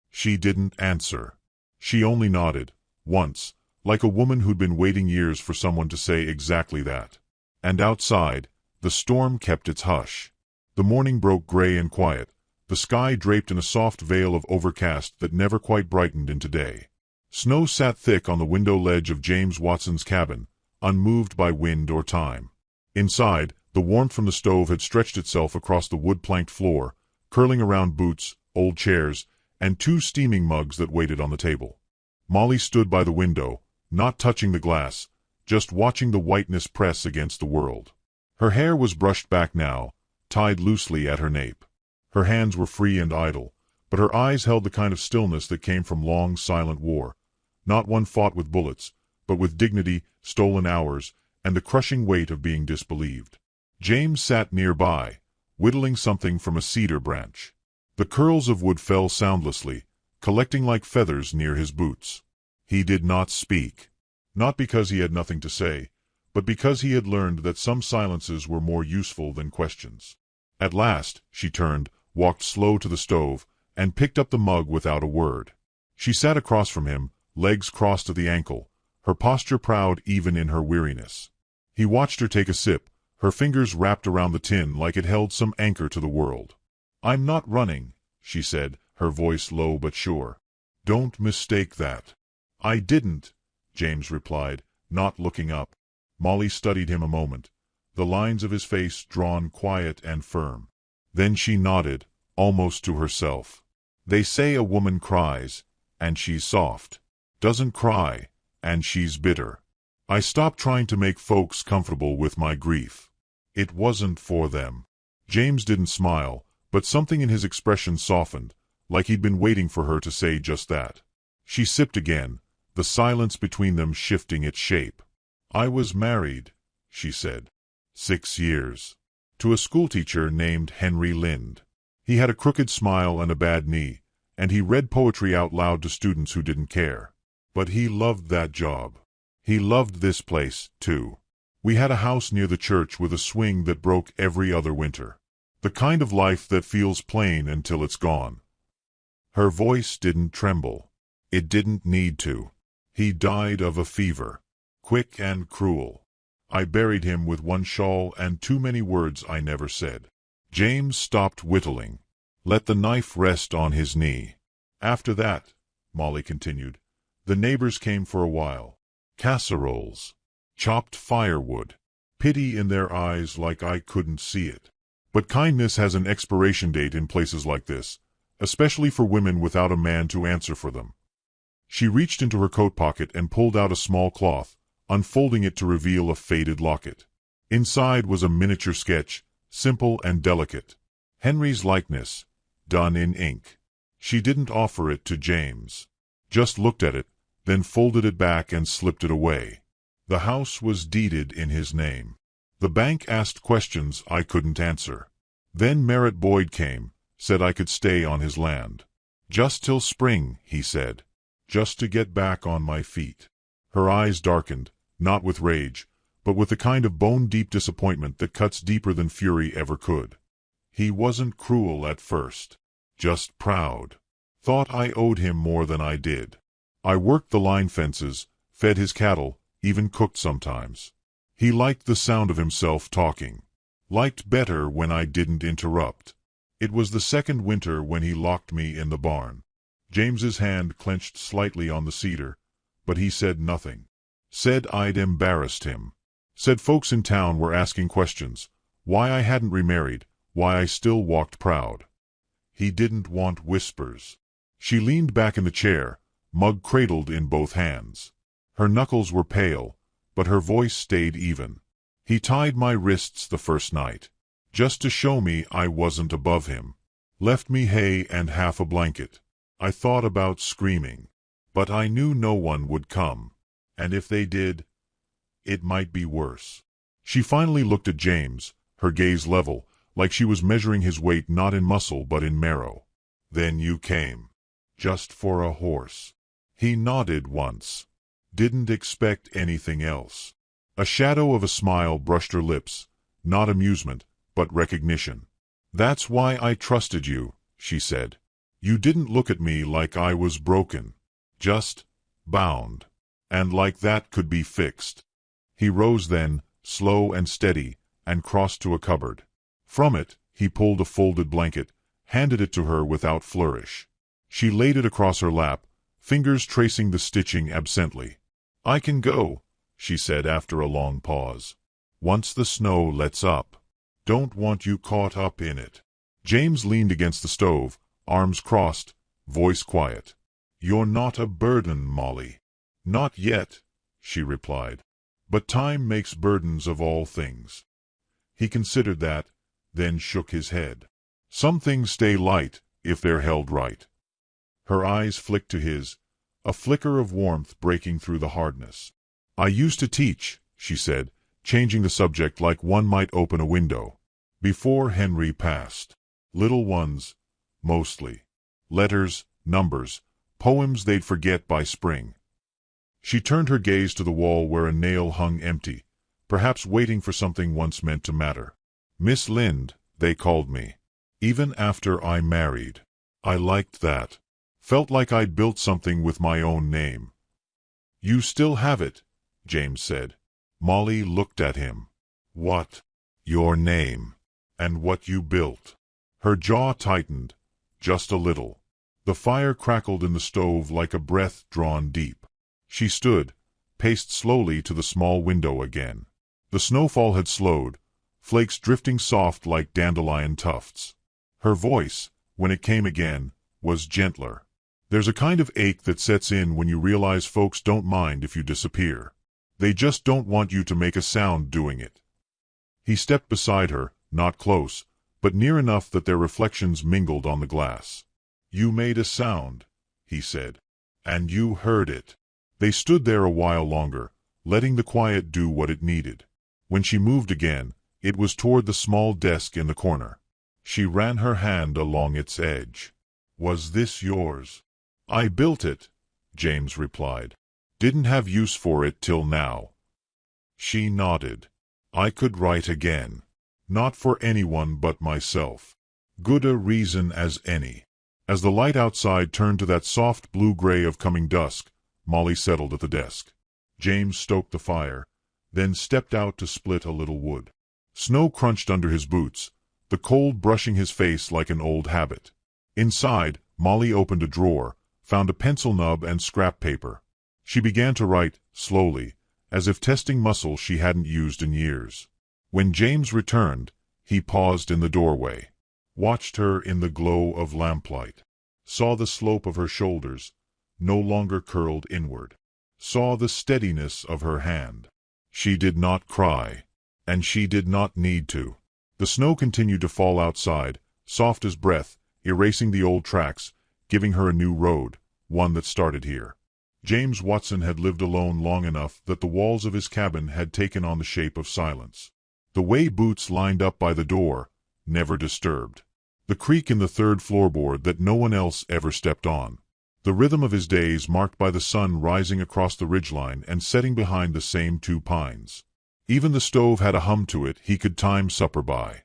Speaker 1: She didn't answer. She only nodded, once, like a woman who'd been waiting years for someone to say exactly that. And outside, the storm kept its hush. The morning broke gray and quiet, the sky draped in a soft veil of overcast that never quite brightened into day. Snow sat thick on the window ledge of James Watson's cabin, unmoved by wind or time. Inside, the warmth from the stove had stretched itself across the wood-planked floor, curling around boots, old chairs, and 2 steaming mugs that waited on the table. Molly stood by the window, not touching the glass, just watching the whiteness press against the world. Her hair was brushed back now, tied loosely at her nape. Her hands were free and idle, but her eyes held the kind of stillness that came from long, silent war. Not one fought with bullets, but with dignity, stolen hours, and the crushing weight of being disbelieved. James sat nearby, whittling something from a cedar branch. The curls of wood fell soundlessly, collecting like feathers near his boots. He did not speak. Not because he had nothing to say, but because he had learned that some silences were more useful than questions. At last, she turned, walked slow to the stove, and picked up the mug without a word. She sat across from him, legs crossed at the ankle, her posture proud even in her weariness. He watched her take a sip, her fingers wrapped around the tin like it held some anchor to the world. "I'm not running," she said, her voice low but sure. "Don't mistake that." "I didn't," James replied, not looking up. Molly studied him a moment, the lines of his face drawn quiet and firm. Then she nodded, almost to herself. "They say a woman cries, and she's soft. Doesn't cry, and she's bitter. I stopped trying to make folks comfortable with my grief. It wasn't for them." James didn't smile, but something in his expression softened, like he'd been waiting for her to say just that. She sipped again, the silence between them shifting its shape. "I was married," she said. 6 years. To a schoolteacher named Henry Lind. He had a crooked smile and a bad knee, and he read poetry out loud to students who didn't care. But he loved that job. He loved this place, too. We had a house near the church with a swing that broke every other winter. The kind of life that feels plain until it's gone. Her voice didn't tremble. It didn't need to. "He died of a fever. Quick and cruel. I buried him with 1 shawl and too many words I never said." James stopped whittling. Let the knife rest on his knee. "After that," Molly continued, "the neighbors came for a while. Casseroles. Chopped firewood. Pity in their eyes like I couldn't see it. But kindness has an expiration date in places like this, especially for women without a man to answer for them." She reached into her coat pocket and pulled out a small cloth, unfolding it to reveal a faded locket. Inside was a miniature sketch, simple and delicate. Henry's likeness, done in ink. She didn't offer it to James. Just looked at it, then folded it back and slipped it away. The house was deeded in his name. The bank asked questions I couldn't answer. Then Merritt Boyd came, said I could stay on his land. "Just till spring," he said. "Just to get back on my feet." Her eyes darkened, not with rage, but with the kind of bone-deep disappointment that cuts deeper than fury ever could. He wasn't cruel at first. Just proud. Thought I owed him more than I did. I worked the line fences, fed his cattle, even cooked sometimes. He liked the sound of himself talking. Liked better when I didn't interrupt. It was the second winter when he locked me in the barn. James's hand clenched slightly on the cedar, but he said nothing. Said I'd embarrassed him. Said folks in town were asking questions. Why I hadn't remarried, why I still walked proud. He didn't want whispers. She leaned back in the chair, mug cradled in both hands. Her knuckles were pale, but her voice stayed even. He tied my wrists the first night, just to show me I wasn't above him. Left me hay and half a blanket. I thought about screaming, but I knew no one would come. And if they did, it might be worse. She finally looked at James, her gaze level, like she was measuring his weight not in muscle but in marrow. Then you came. Just for a horse. He nodded once. Didn't expect anything else. A shadow of a smile brushed her lips, not amusement, but recognition. That's why I trusted you, she said. You didn't look at me like I was broken. Just bound. And like that could be fixed. He rose then, slow and steady, and crossed to a cupboard. From it, he pulled a folded blanket, handed it to her without flourish. She laid it across her lap, fingers tracing the stitching absently. I can go, she said after a long pause. Once the snow lets up. Don't want you caught up in it. James leaned against the stove, arms crossed, voice quiet. You're not a burden, Molly. Not yet, she replied. But time makes burdens of all things. He considered that, then shook his head. Some things stay light, if they're held right. Her eyes flicked to his, a flicker of warmth breaking through the hardness. I used to teach, she said, changing the subject like one might open a window. Before Henry passed. Little ones, mostly. Letters, numbers, poems they'd forget by spring. She turned her gaze to the wall where a nail hung empty, perhaps waiting for something once meant to matter. Miss Lind, they called me. Even after I married. I liked that. Felt like I'd built something with my own name. You still have it, James said. Molly looked at him. What? Your name. And what you built. Her jaw tightened, just a little. The fire crackled in the stove like a breath drawn deep. She stood, paced slowly to the small window again. The snowfall had slowed, flakes drifting soft like dandelion tufts. Her voice, when it came again, was gentler. There's a kind of ache that sets in when you realize folks don't mind if you disappear. They just don't want you to make a sound doing it. He stepped beside her, not close, but near enough that their reflections mingled on the glass. You made a sound, he said. And you heard it. They stood there a while longer, letting the quiet do what it needed. When she moved again, it was toward the small desk in the corner. She ran her hand along its edge. Was this yours? I built it, James replied. Didn't have use for it till now. She nodded. I could write again. Not for anyone but myself. Good a reason as any. As the light outside turned to that soft blue-gray of coming dusk, Molly settled at the desk. James stoked the fire, then stepped out to split a little wood. Snow crunched under his boots, the cold brushing his face like an old habit. Inside, Molly opened a drawer, found a pencil nub and scrap paper. She began to write, slowly, as if testing muscle she hadn't used in years. When James returned, he paused in the doorway. Watched her in the glow of lamplight. Saw the slope of her shoulders, no longer curled inward. Saw the steadiness of her hand. She did not cry. And she did not need to. The snow continued to fall outside, soft as breath, erasing the old tracks, giving her a new road, one that started here. James Watson had lived alone long enough that the walls of his cabin had taken on the shape of silence. The way boots lined up by the door, never disturbed. The creak in the third floorboard that no one else ever stepped on. The rhythm of his days marked by the sun rising across the ridgeline and setting behind the same two pines. Even the stove had a hum to it he could time supper by.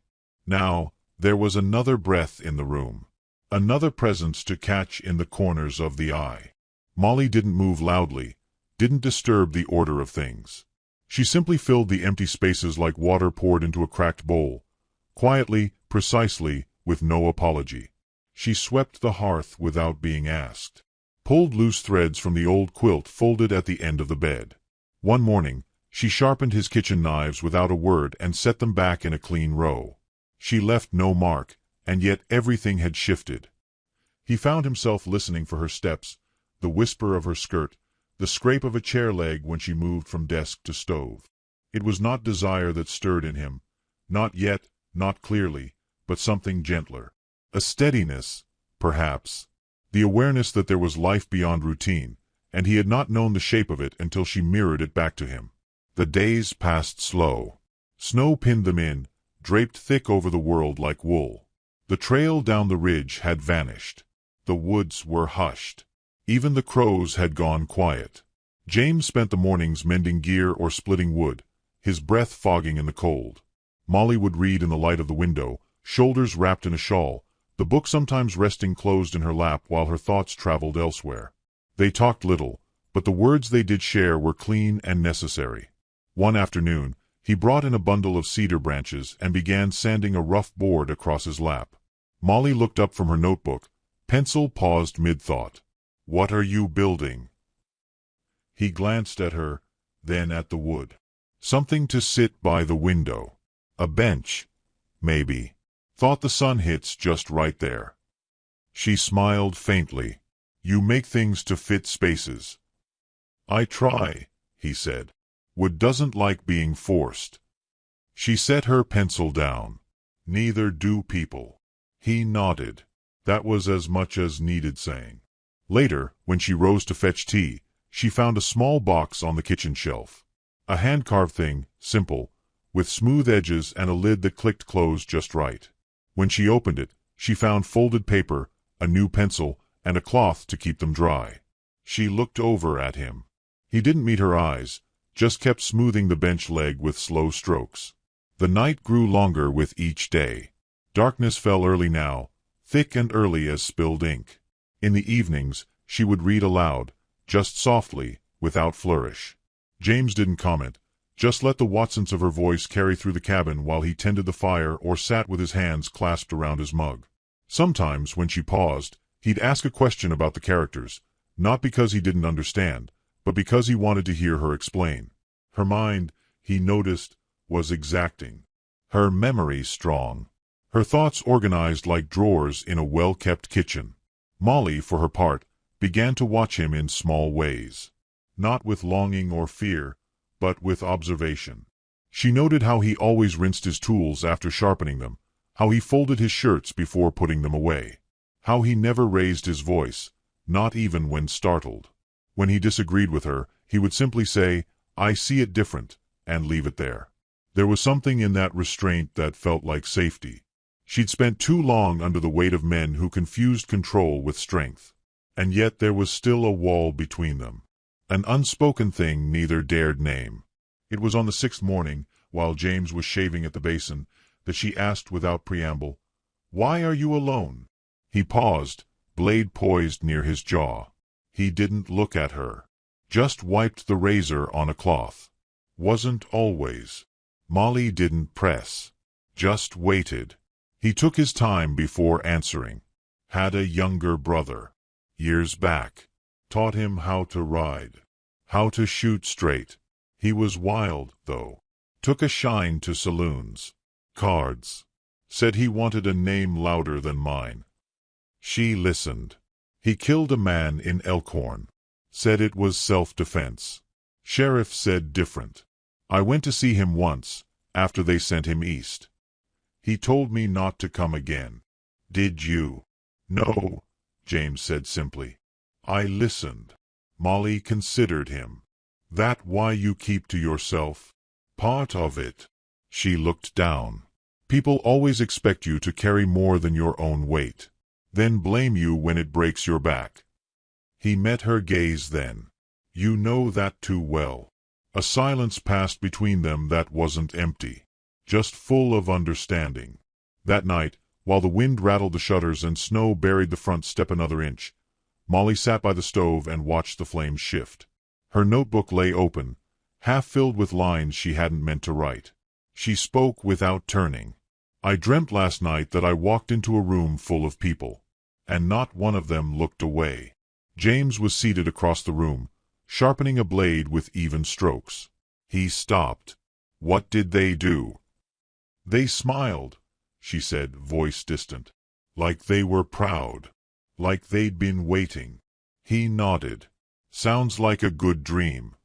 Speaker 1: Now, There was another breath in the room. Another presence to catch in the corners of the eye. Molly didn't move loudly, didn't disturb the order of things. She simply filled the empty spaces like water poured into a cracked bowl. Quietly, precisely, with no apology. She swept the hearth without being asked. Pulled loose threads from the old quilt folded at the end of the bed. One morning, she sharpened his kitchen knives without a word and set them back in a clean row. She left no mark, and yet everything had shifted. He found himself listening for her steps, the whisper of her skirt, the scrape of a chair leg when she moved from desk to stove. It was not desire that stirred in him, not yet, not clearly, but something gentler. A steadiness, perhaps. The awareness that there was life beyond routine, and he had not known the shape of it until she mirrored it back to him. The days passed slow. Snow pinned them in, draped thick over the world like wool. The trail down the ridge had vanished. The woods were hushed. Even the crows had gone quiet. James spent the mornings mending gear or splitting wood, his breath fogging in the cold. Molly would read in the light of the window, shoulders wrapped in a shawl, the book sometimes resting closed in her lap while her thoughts traveled elsewhere. They talked little, but the words they did share were clean and necessary. One afternoon, he brought in a bundle of cedar branches and began sanding a rough board across his lap. Molly looked up from her notebook, pencil paused mid-thought. "What are you building?" He glanced at her, then at the wood. Something to sit by the window. A bench, maybe. Thought the sun hits just right there. She smiled faintly. "You make things to fit spaces." "I try," he said. "Wood doesn't like being forced." She set her pencil down. "Neither do people." He nodded. That was as much as needed saying. Later, when she rose to fetch tea, she found a small box on the kitchen shelf. A hand-carved thing, simple, with smooth edges and a lid that clicked closed just right. When she opened it, she found folded paper, a new pencil, and a cloth to keep them dry. She looked over at him. He didn't meet her eyes, just kept smoothing the bench leg with slow strokes. The night grew longer with each day. Darkness fell early now, thick and early as spilled ink. In the evenings, she would read aloud, just softly, without flourish. James didn't comment, just let the Watsons of her voice carry through the cabin while he tended the fire or sat with his hands clasped around his mug. Sometimes, when she paused, he'd ask a question about the characters, not because he didn't understand, but because he wanted to hear her explain. Her mind, he noticed, was exacting. Her memory strong. Her thoughts organized like drawers in a well-kept kitchen. Molly, for her part, began to watch him in small ways. Not with longing or fear, but with observation. She noted how he always rinsed his tools after sharpening them, how he folded his shirts before putting them away, how he never raised his voice, not even when startled. When he disagreed with her, he would simply say, "I see it different," and leave it there. There was something in that restraint that felt like safety. She'd spent too long under the weight of men who confused control with strength. And yet there was still a wall between them. An unspoken thing neither dared name. It was on the 6th morning, while James was shaving at the basin, that she asked without preamble, "Why are you alone?" He paused, blade poised near his jaw. He didn't look at her. Just wiped the razor on a cloth. Wasn't always. Molly didn't press. Just waited. He took his time before answering. Had a younger brother. Years back. Taught him how to ride. How to shoot straight. He was wild, though. Took a shine to saloons. Cards. Said he wanted a name louder than mine. She listened. He killed a man in Elkhorn. Said it was self-defense. Sheriff said different. I went to see him once, after they sent him east. He told me not to come again. Did you? No, James said simply. I listened. Molly considered him. That why you keep to yourself? Part of it. She looked down. People always expect you to carry more than your own weight. Then blame you when it breaks your back. He met her gaze then. You know that too well. A silence passed between them that wasn't empty. Just full of understanding. That night, While the wind rattled the shutters and snow buried the front step another inch, Molly sat by the stove and watched the flames shift. Her notebook lay open, half filled with lines she hadn't meant to write. She spoke without turning. "I dreamt last night that I walked into a room full of people, and not one of them looked away." James was seated across the room, sharpening a blade with even strokes. He stopped. "What did they do?" "They smiled," she said, voice distant. "Like they were proud. Like they'd been waiting." He nodded. "Sounds like a good dream."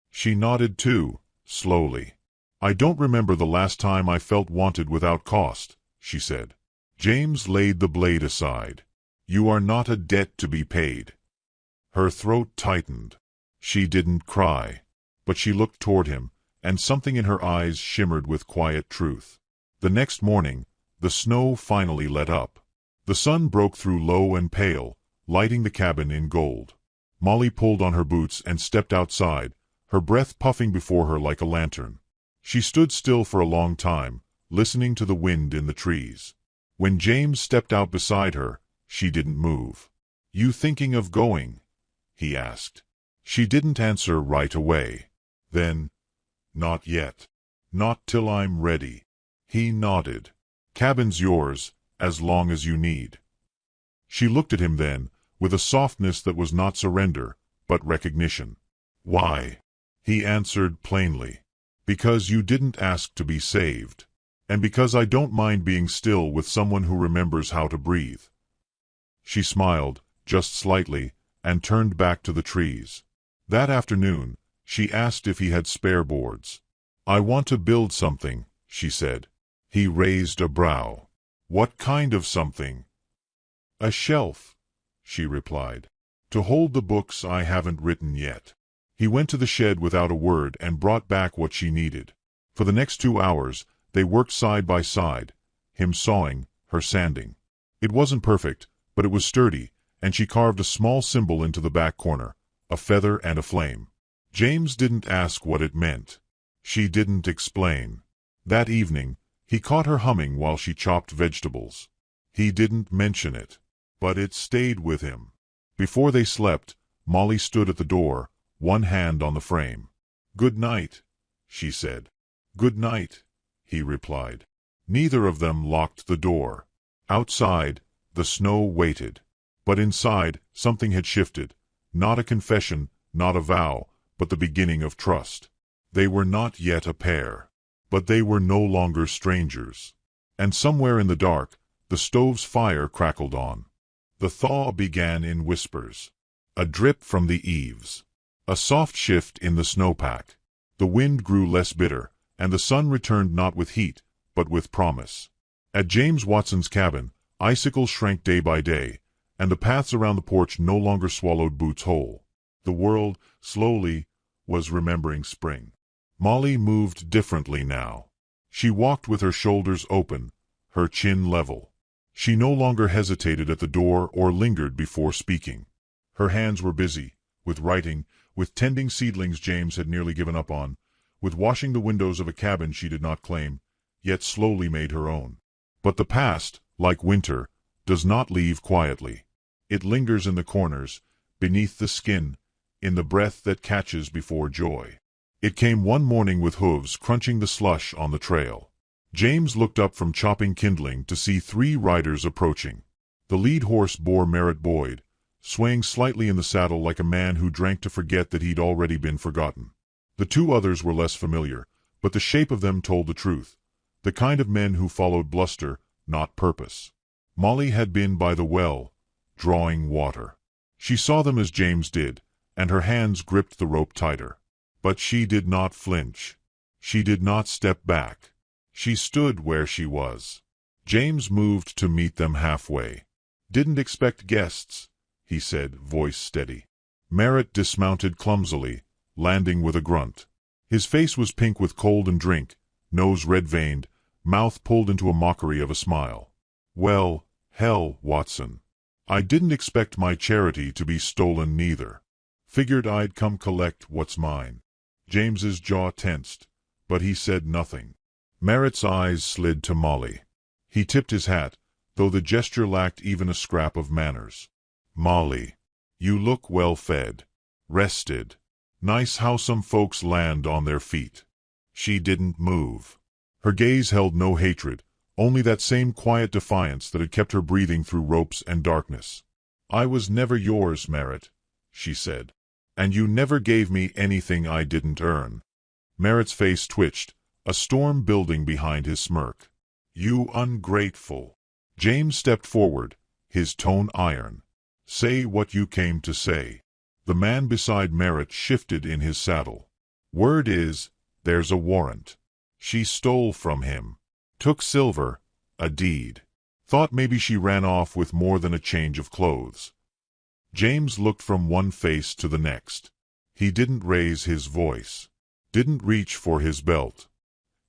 Speaker 1: She nodded too, slowly. "I don't remember the last time I felt wanted without cost," she said. James laid the blade aside. "You are not a debt to be paid." Her throat tightened. She didn't cry, but she looked toward him, and something in her eyes shimmered with quiet truth. The next morning, the snow finally let up. The sun broke through low and pale, lighting the cabin in gold. Molly pulled on her boots and stepped outside, her breath puffing before her like a lantern. She stood still for a long time, listening to the wind in the trees. When James stepped out beside her, she didn't move. "You thinking of going?" he asked. She didn't answer right away. Then, "Not yet. Not till I'm ready." He nodded. "Cabin's yours, as long as you need." She looked at him then, with a softness that was not surrender, but recognition. "Why?" He answered plainly. "Because you didn't ask to be saved. And because I don't mind being still with someone who remembers how to breathe." She smiled, just slightly, and turned back to the trees. That afternoon, she asked if he had spare boards. "I want to build something," she said. He raised a brow. "What kind of something?" "A shelf," she replied. "To hold the books I haven't written yet." He went to the shed without a word and brought back what she needed. For the next 2 hours, they worked side by side, him sawing, her sanding. It wasn't perfect, but it was sturdy, and she carved a small symbol into the back corner, a feather and a flame. James didn't ask what it meant. She didn't explain. That evening, he caught her humming while she chopped vegetables. He didn't mention it, but it stayed with him. Before they slept, Molly stood at the door, one hand on the frame. "Good night," she said. "Good night," he replied. Neither of them locked the door. Outside, the snow waited. But inside, something had shifted. Not a confession, not a vow, but the beginning of trust. They were not yet a pair. But they were no longer strangers. And somewhere in the dark, the stove's fire crackled on. The thaw began in whispers. A drip from the eaves. A soft shift in the snowpack. The wind grew less bitter, and the sun returned not with heat, but with promise. At James Watson's cabin, icicles shrank day by day, and the paths around the porch no longer swallowed boots whole. The world, slowly, was remembering spring. Molly moved differently now. She walked with her shoulders open, her chin level. She no longer hesitated at the door or lingered before speaking. Her hands were busy, with writing, with tending seedlings James had nearly given up on, with washing the windows of a cabin she did not claim, yet slowly made her own. But the past, like winter, does not leave quietly. It lingers in the corners, beneath the skin, in the breath that catches before joy. It came one morning with hooves crunching the slush on the trail. James looked up from chopping kindling to see 3 riders approaching. The lead horse bore Merritt Boyd, swaying slightly in the saddle like a man who drank to forget that he'd already been forgotten. The 2 others were less familiar, but the shape of them told the truth. The kind of men who followed bluster, not purpose. Molly had been by the well, drawing water. She saw them as James did, and her hands gripped the rope tighter. But she did not flinch. She did not step back. She stood where she was. James moved to meet them halfway. "Didn't expect guests," he said, voice steady. Merritt dismounted clumsily, landing with a grunt. His face was pink with cold and drink, nose red-veined, mouth pulled into a mockery of a smile. "Well, hell, Watson. I didn't expect my charity to be stolen neither. Figured I'd come collect what's mine." James's jaw tensed, but he said nothing. Merritt's eyes slid to Molly. He tipped his hat, though the gesture lacked even a scrap of manners. "Molly, you look well fed. Rested. Nice how some folks land on their feet." She didn't move. Her gaze held no hatred, only that same quiet defiance that had kept her breathing through ropes and darkness. "I was never yours, Merritt," she said. "And you never gave me anything I didn't earn." Merritt's face twitched, a storm building behind his smirk. "You ungrateful." James stepped forward, his tone iron. "Say what you came to say." The man beside Merritt shifted in his saddle. "Word is, there's a warrant. She stole from him. Took silver, a deed. Thought maybe she ran off with more than a change of clothes." James looked from one face to the next. He didn't raise his voice. Didn't reach for his belt.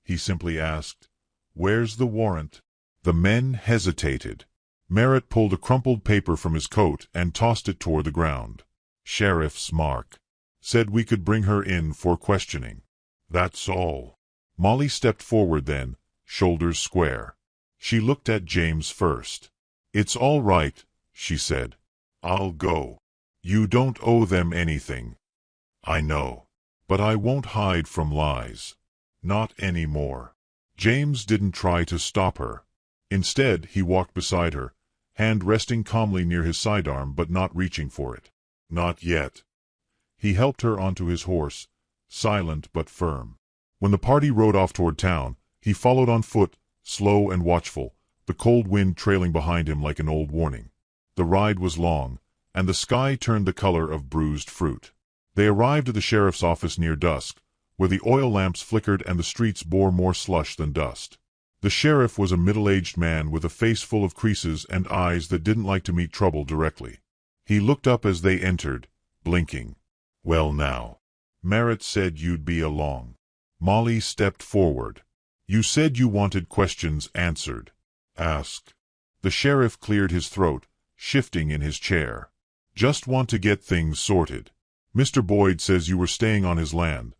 Speaker 1: He simply asked, "Where's the warrant?" The men hesitated. Merritt pulled a crumpled paper from his coat and tossed it toward the ground. "Sheriff's mark. Said we could bring her in for questioning. That's all." Molly stepped forward then, shoulders square. She looked at James first. "It's all right," she said. "I'll go. You don't owe them anything." "I know. But I won't hide from lies. Not anymore." James didn't try to stop her. Instead, he walked beside her, hand resting calmly near his sidearm but not reaching for it. "Not yet." He helped her onto his horse, silent but firm. When the party rode off toward town, he followed on foot, slow and watchful, the cold wind trailing behind him like an old warning. The ride was long, and the sky turned the color of bruised fruit. They arrived at the sheriff's office near dusk, where the oil lamps flickered and the streets bore more slush than dust. The sheriff was a middle-aged man with a face full of creases and eyes that didn't like to meet trouble directly. He looked up as they entered, blinking. "Well now. Merritt said you'd be along." Molly stepped forward. "You said you wanted questions answered. Ask." The sheriff cleared his throat, shifting in his chair. "Just want to get things sorted. Mr. Boyd says you were staying on his land,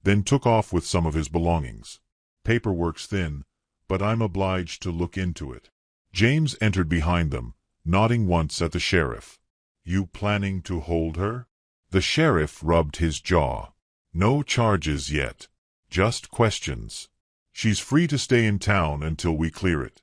Speaker 1: then took off with some of his belongings. Paperwork's thin, but I'm obliged to look into it." James entered behind them, nodding once at the sheriff. "You planning to hold her?" The sheriff rubbed his jaw. "No charges yet. Just questions. She's free to stay in town until we clear it."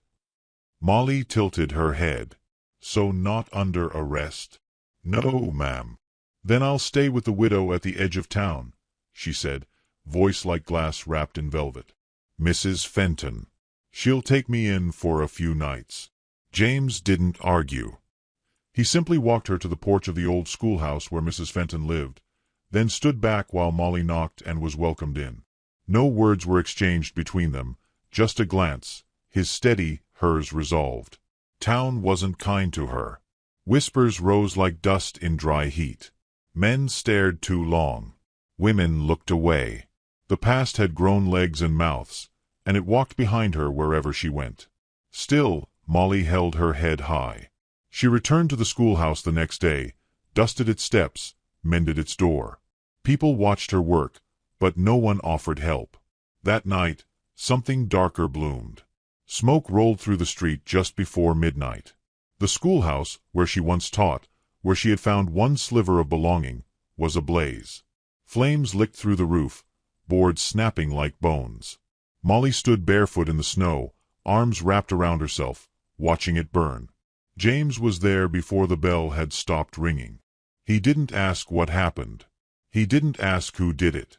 Speaker 1: Molly tilted her head. "So not under arrest?" "No, ma'am." "Then I'll stay with the widow at the edge of town," she said, voice like glass wrapped in velvet. "Mrs. Fenton. She'll take me in for a few nights." James didn't argue. He simply walked her to the porch of the old schoolhouse where Mrs. Fenton lived, then stood back while Molly knocked and was welcomed in. No words were exchanged between them, just a glance, his steady, hers resolved. Town wasn't kind to her. Whispers rose like dust in dry heat. Men stared too long. Women looked away. The past had grown legs and mouths, and it walked behind her wherever she went. Still, Molly held her head high. She returned to the schoolhouse the next day, dusted its steps, mended its door. People watched her work, but no one offered help. That night, something darker bloomed. Smoke rolled through the street just before midnight. The schoolhouse, where she once taught, where she had found one sliver of belonging, was ablaze. Flames licked through the roof, boards snapping like bones. Molly stood barefoot in the snow, arms wrapped around herself, watching it burn. James was there before the bell had stopped ringing. He didn't ask what happened. He didn't ask who did it.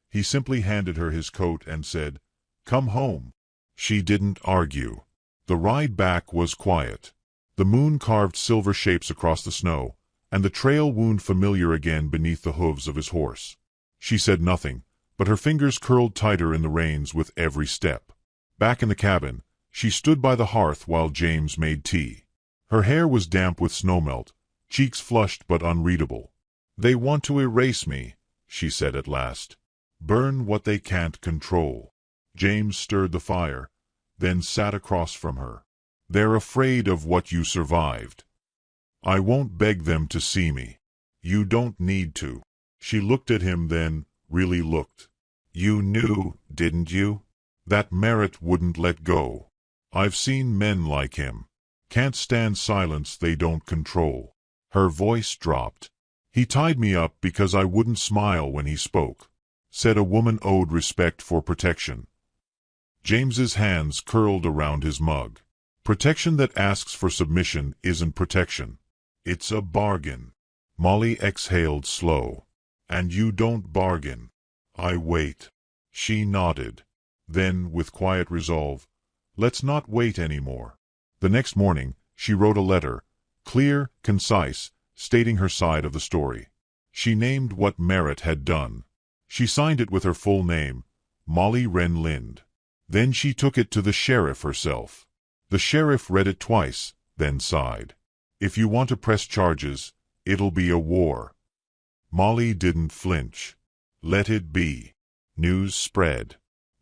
Speaker 1: He simply handed her his coat and said, "Come home." She didn't argue. The ride back was quiet. The moon carved silver shapes across the snow, and the trail wound familiar again beneath the hooves of his horse. She said nothing, but her fingers curled tighter in the reins with every step. Back in the cabin, she stood by the hearth while James made tea. Her hair was damp with snowmelt, cheeks flushed but unreadable. "They want to erase me," she said at last. "Burn what they can't control." James stirred the fire, then sat across from her. "They're afraid of what you survived. I won't beg them to see me. You don't need to." She looked at him then, really looked. "You knew, didn't you? That Merritt wouldn't let go. I've seen men like him. Can't stand silence they don't control. Her voice dropped. He tied me up because I wouldn't smile when he spoke. Said a woman owed respect for protection. James's hands curled around his mug. Protection that asks for submission isn't protection. It's a bargain. Molly exhaled slow. And you don't bargain. I wait. She nodded. Then, with quiet resolve, let's not wait anymore. The next morning, she wrote a letter, clear, concise, stating her side of the story. She named what Merritt had done. She signed it with her full name, Molly Wren Lind. Then she took it to the sheriff herself. The sheriff read it twice, then sighed. If you want to press charges, it'll be a war. Molly didn't flinch. Let it be. News spread.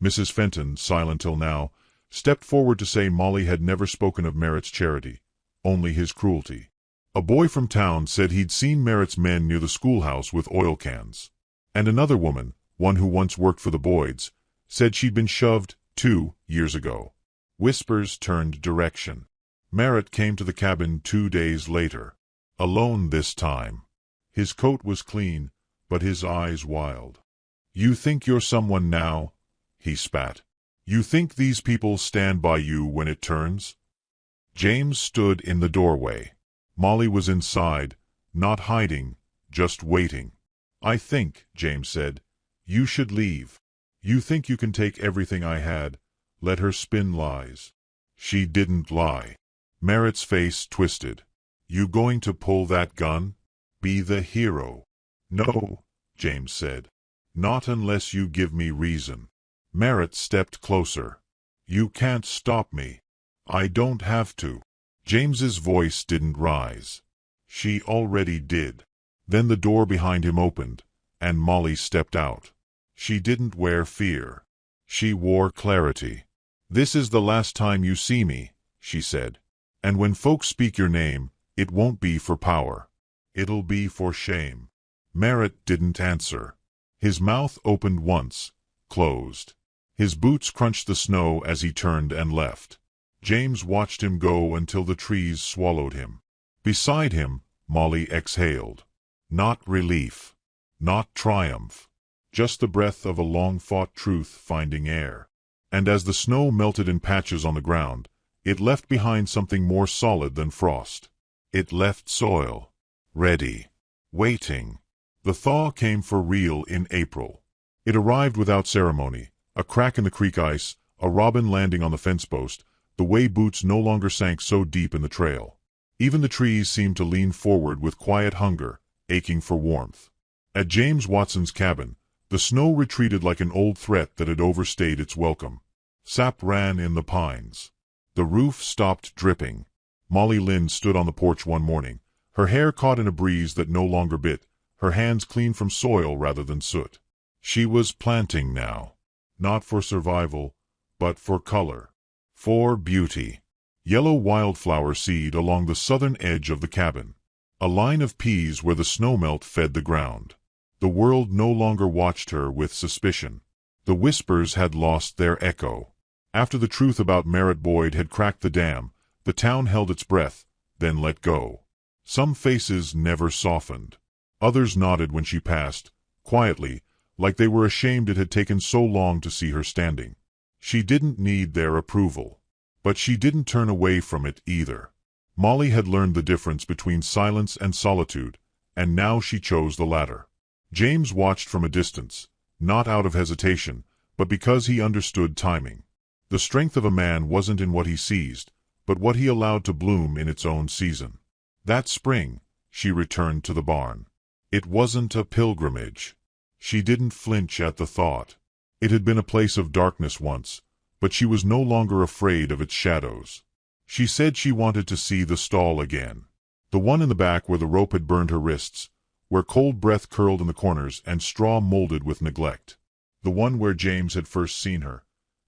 Speaker 1: Mrs. Fenton, silent till now, stepped forward to say Molly had never spoken of Merritt's charity, only his cruelty. A boy from town said he'd seen Merritt's men near the schoolhouse with oil cans. And another woman, one who once worked for the Boyds, said she'd been shoved 2 years ago. Whispers turned direction. Merritt came to the cabin 2 days later. Alone this time. His coat was clean, but his eyes wild. You think you're someone now? He spat. You think these people stand by you when it turns? James stood in the doorway. Molly was inside, not hiding, just waiting. I think, James said, you should leave. You think you can take everything I had, let her spin lies. She didn't lie. Merritt's face twisted. You going to pull that gun? Be the hero? No, James said. Not unless you give me reason. Merritt stepped closer. You can't stop me. I don't have to. James's voice didn't rise. She already did. Then the door behind him opened, and Molly stepped out. She didn't wear fear. She wore clarity. This is the last time you see me, she said. And when folks speak your name, it won't be for power. It'll be for shame. Merritt didn't answer. His mouth opened once, closed. His boots crunched the snow as he turned and left. James watched him go until the trees swallowed him. Beside him, Molly exhaled. Not relief. Not triumph. Just the breath of a long-fought truth finding air. And as the snow melted in patches on the ground, it left behind something more solid than frost. It left soil. Ready. Waiting. The thaw came for real in April. It arrived without ceremony. A crack in the creek ice, a robin landing on the fence post, the way boots no longer sank so deep in the trail. Even the trees seemed to lean forward with quiet hunger, aching for warmth. At James Watson's cabin, the snow retreated like an old threat that had overstayed its welcome. Sap ran in the pines. The roof stopped dripping. Molly Lind stood on the porch one morning, her hair caught in a breeze that no longer bit, her hands clean from soil rather than soot. She was planting now. Not for survival, but for color. For beauty. Yellow wildflower seed along the southern edge of the cabin. A line of peas where the snowmelt fed the ground. The world no longer watched her with suspicion. The whispers had lost their echo. After the truth about Merritt Boyd had cracked the dam, the town held its breath, then let go. Some faces never softened. Others nodded when she passed, quietly, like they were ashamed it had taken so long to see her standing. She didn't need their approval. But she didn't turn away from it either. Molly had learned the difference between silence and solitude, and now she chose the latter. James watched from a distance, not out of hesitation, but because he understood timing. The strength of a man wasn't in what he seized, but what he allowed to bloom in its own season. That spring, she returned to the barn. It wasn't a pilgrimage. She didn't flinch at the thought. It had been a place of darkness once, but she was no longer afraid of its shadows. She said she wanted to see the stall again. The one in the back where the rope had burned her wrists, where cold breath curled in the corners and straw molded with neglect. The one where James had first seen her,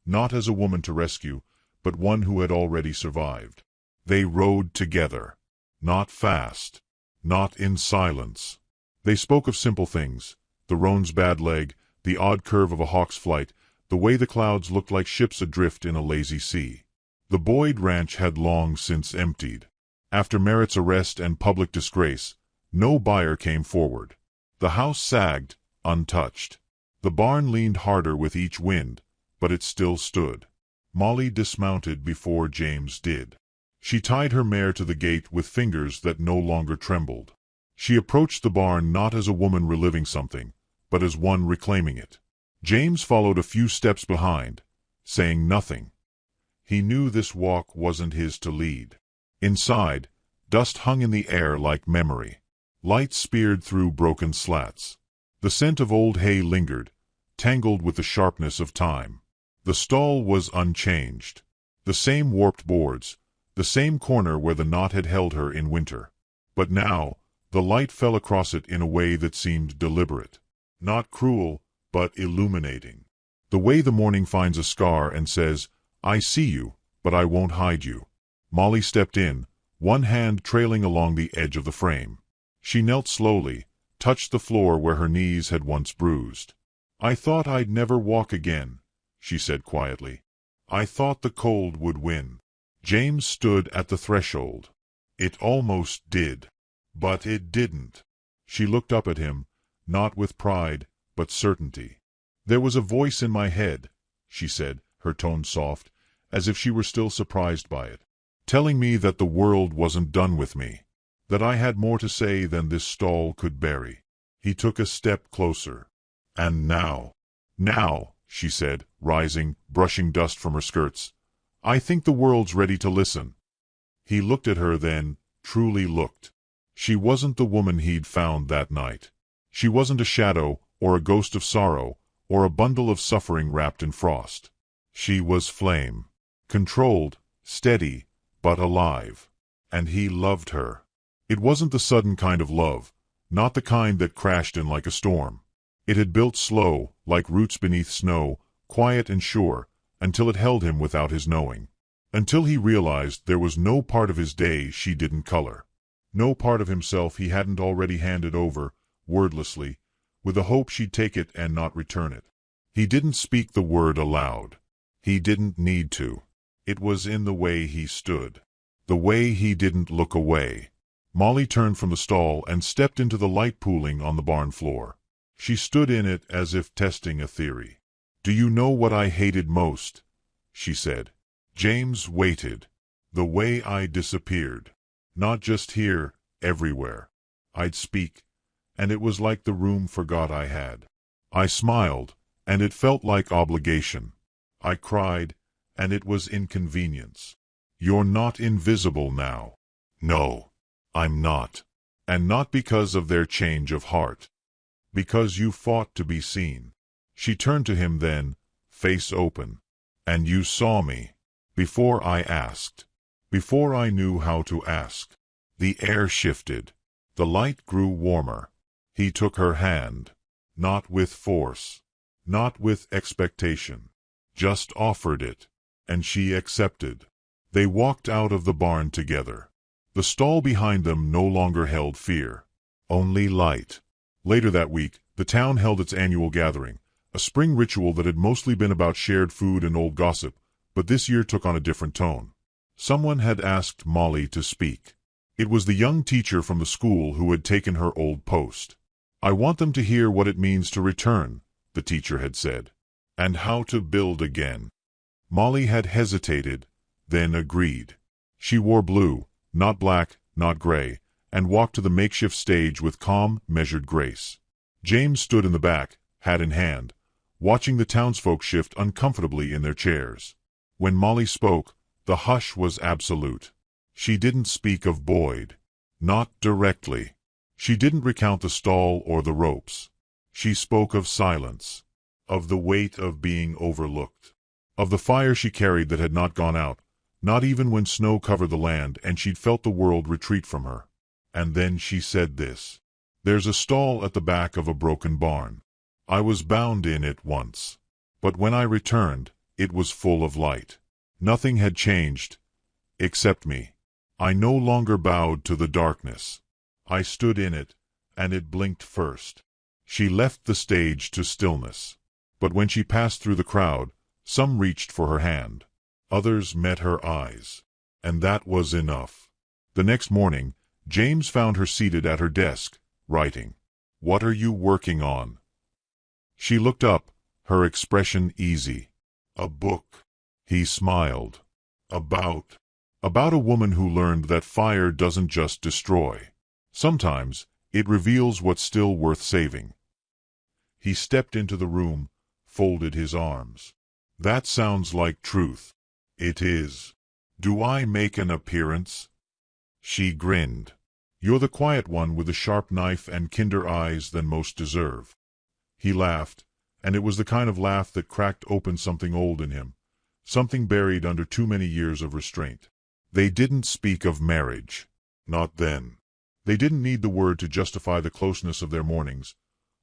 Speaker 1: not as a woman to rescue, but one who had already survived. They rode together. Not fast. Not in silence. They spoke of simple things, the roan's bad leg, the odd curve of a hawk's flight, the way the clouds looked like ships adrift in a lazy sea. The Boyd Ranch had long since emptied. After Merritt's arrest and public disgrace, no buyer came forward. The house sagged, untouched. The barn leaned harder with each wind, but it still stood. Molly dismounted before James did. She tied her mare to the gate with fingers that no longer trembled. She approached the barn not as a woman reliving something, but as one reclaiming it. James followed a few steps behind, saying nothing. He knew this walk wasn't his to lead. Inside, dust hung in the air like memory. Light speared through broken slats. The scent of old hay lingered, tangled with the sharpness of time. The stall was unchanged. The same warped boards, the same corner where the knot had held her in winter. But now, the light fell across it in a way that seemed deliberate. Not cruel, but illuminating. The way the morning finds a scar and says, "I see you, but I won't hide you." Molly stepped in, one hand trailing along the edge of the frame. She knelt slowly, touched the floor where her knees had once bruised. "I thought I'd never walk again," she said quietly. "I thought the cold would win." James stood at the threshold. "It almost did. But it didn't." She looked up at him, not with pride, but certainty. "There was a voice in my head," she said, her tone soft, as if she were still surprised by it, "telling me that the world wasn't done with me, that I had more to say than this stall could bury." He took a step closer. "And now," she said, rising, brushing dust from her skirts, "I think the world's ready to listen." He looked at her then, truly looked. She wasn't the woman he'd found that night. She wasn't a shadow, or a ghost of sorrow, or a bundle of suffering wrapped in frost. She was flame. Controlled, steady, but alive. And he loved her. It wasn't the sudden kind of love, not the kind that crashed in like a storm. It had built slow, like roots beneath snow, quiet and sure, until it held him without his knowing. Until he realized there was no part of his day she didn't color. No part of himself he hadn't already handed over, wordlessly, with the hope she'd take it and not return it. He didn't speak the word aloud. He didn't need to. It was in the way he stood. The way he didn't look away. Molly turned from the stall and stepped into the light pooling on the barn floor. She stood in it as if testing a theory. "Do you know what I hated most?" she said. James waited. "The way I disappeared. Not just here, everywhere. I'd speak, and it was like the room forgot I had. I smiled, and it felt like obligation. I cried, and it was inconvenience. You're not invisible now." "No, I'm not. And not because of their change of heart. Because you fought to be seen." She turned to him then, face open. "And you saw me. Before I asked. Before I knew how to ask." The air shifted. The light grew warmer. He took her hand. Not with force. Not with expectation. Just offered it. And she accepted. They walked out of the barn together. The stall behind them no longer held fear. Only light. Later that week, the town held its annual gathering, a spring ritual that had mostly been about shared food and old gossip, but this year took on a different tone. Someone had asked Molly to speak. It was the young teacher from the school who had taken her old post. "I want them to hear what it means to return," the teacher had said, "and how to build again." Molly had hesitated, then agreed. She wore blue, not black, not gray, and walked to the makeshift stage with calm, measured grace. James stood in the back, hat in hand, watching the townsfolk shift uncomfortably in their chairs. When Molly spoke, the hush was absolute. She didn't speak of Boyd. Not directly. She didn't recount the stall or the ropes. She spoke of silence. Of the weight of being overlooked. Of the fire she carried that had not gone out, not even when snow covered the land and she'd felt the world retreat from her. And then she said this. "There's a stall at the back of a broken barn. I was bound in it once. But when I returned, it was full of light. Nothing had changed, except me. I no longer bowed to the darkness. I stood in it, and it blinked first." She left the stage to stillness. But when she passed through the crowd, some reached for her hand. Others met her eyes. And that was enough. The next morning, James found her seated at her desk, writing. "What are you working on?" She looked up, her expression easy. "A book." He smiled. About a woman who learned that fire doesn't just destroy. Sometimes, it reveals what's still worth saving. He stepped into the room, folded his arms. "That sounds like truth." "It is. Do I make an appearance?" She grinned. "You're the quiet one with the sharp knife and kinder eyes than most deserve." He laughed, and it was the kind of laugh that cracked open something old in him, something buried under too many years of restraint. They didn't speak of marriage. Not then. They didn't need the word to justify the closeness of their mornings,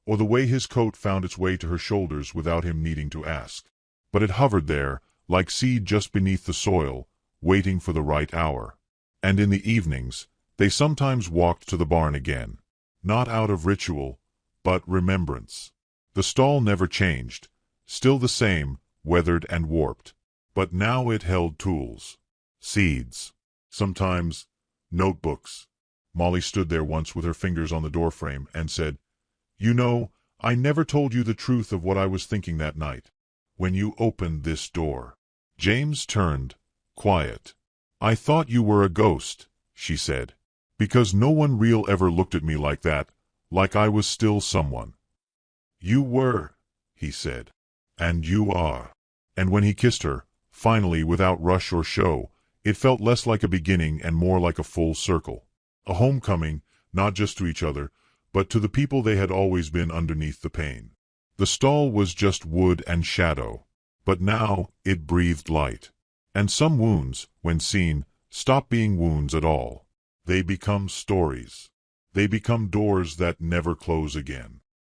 Speaker 1: or the way his coat found its way to her shoulders without him needing to ask. But it hovered there, like seed just beneath the soil, waiting for the right hour. And in the evenings, they sometimes walked to the barn again. Not out of ritual, but remembrance. The stall never changed, still the same, weathered and warped. But now it held tools. Seeds. Sometimes, notebooks. Molly stood there once with her fingers on the doorframe and said, "You know, I never told you the truth of what I was thinking that night, when you opened this door." James turned, quiet. "I thought you were a ghost," she said, "because no one real ever looked at me like that, like I was still someone." "You were," he said. "And you are." And when he kissed her, finally without rush or show, it felt less like a beginning and more like a full circle. A homecoming, not just to each other, but to the people they had always been underneath the pain. The stall was just wood and shadow, but now it breathed light. And some wounds, when seen, stop being wounds at all. They become stories. They become doors that never close again.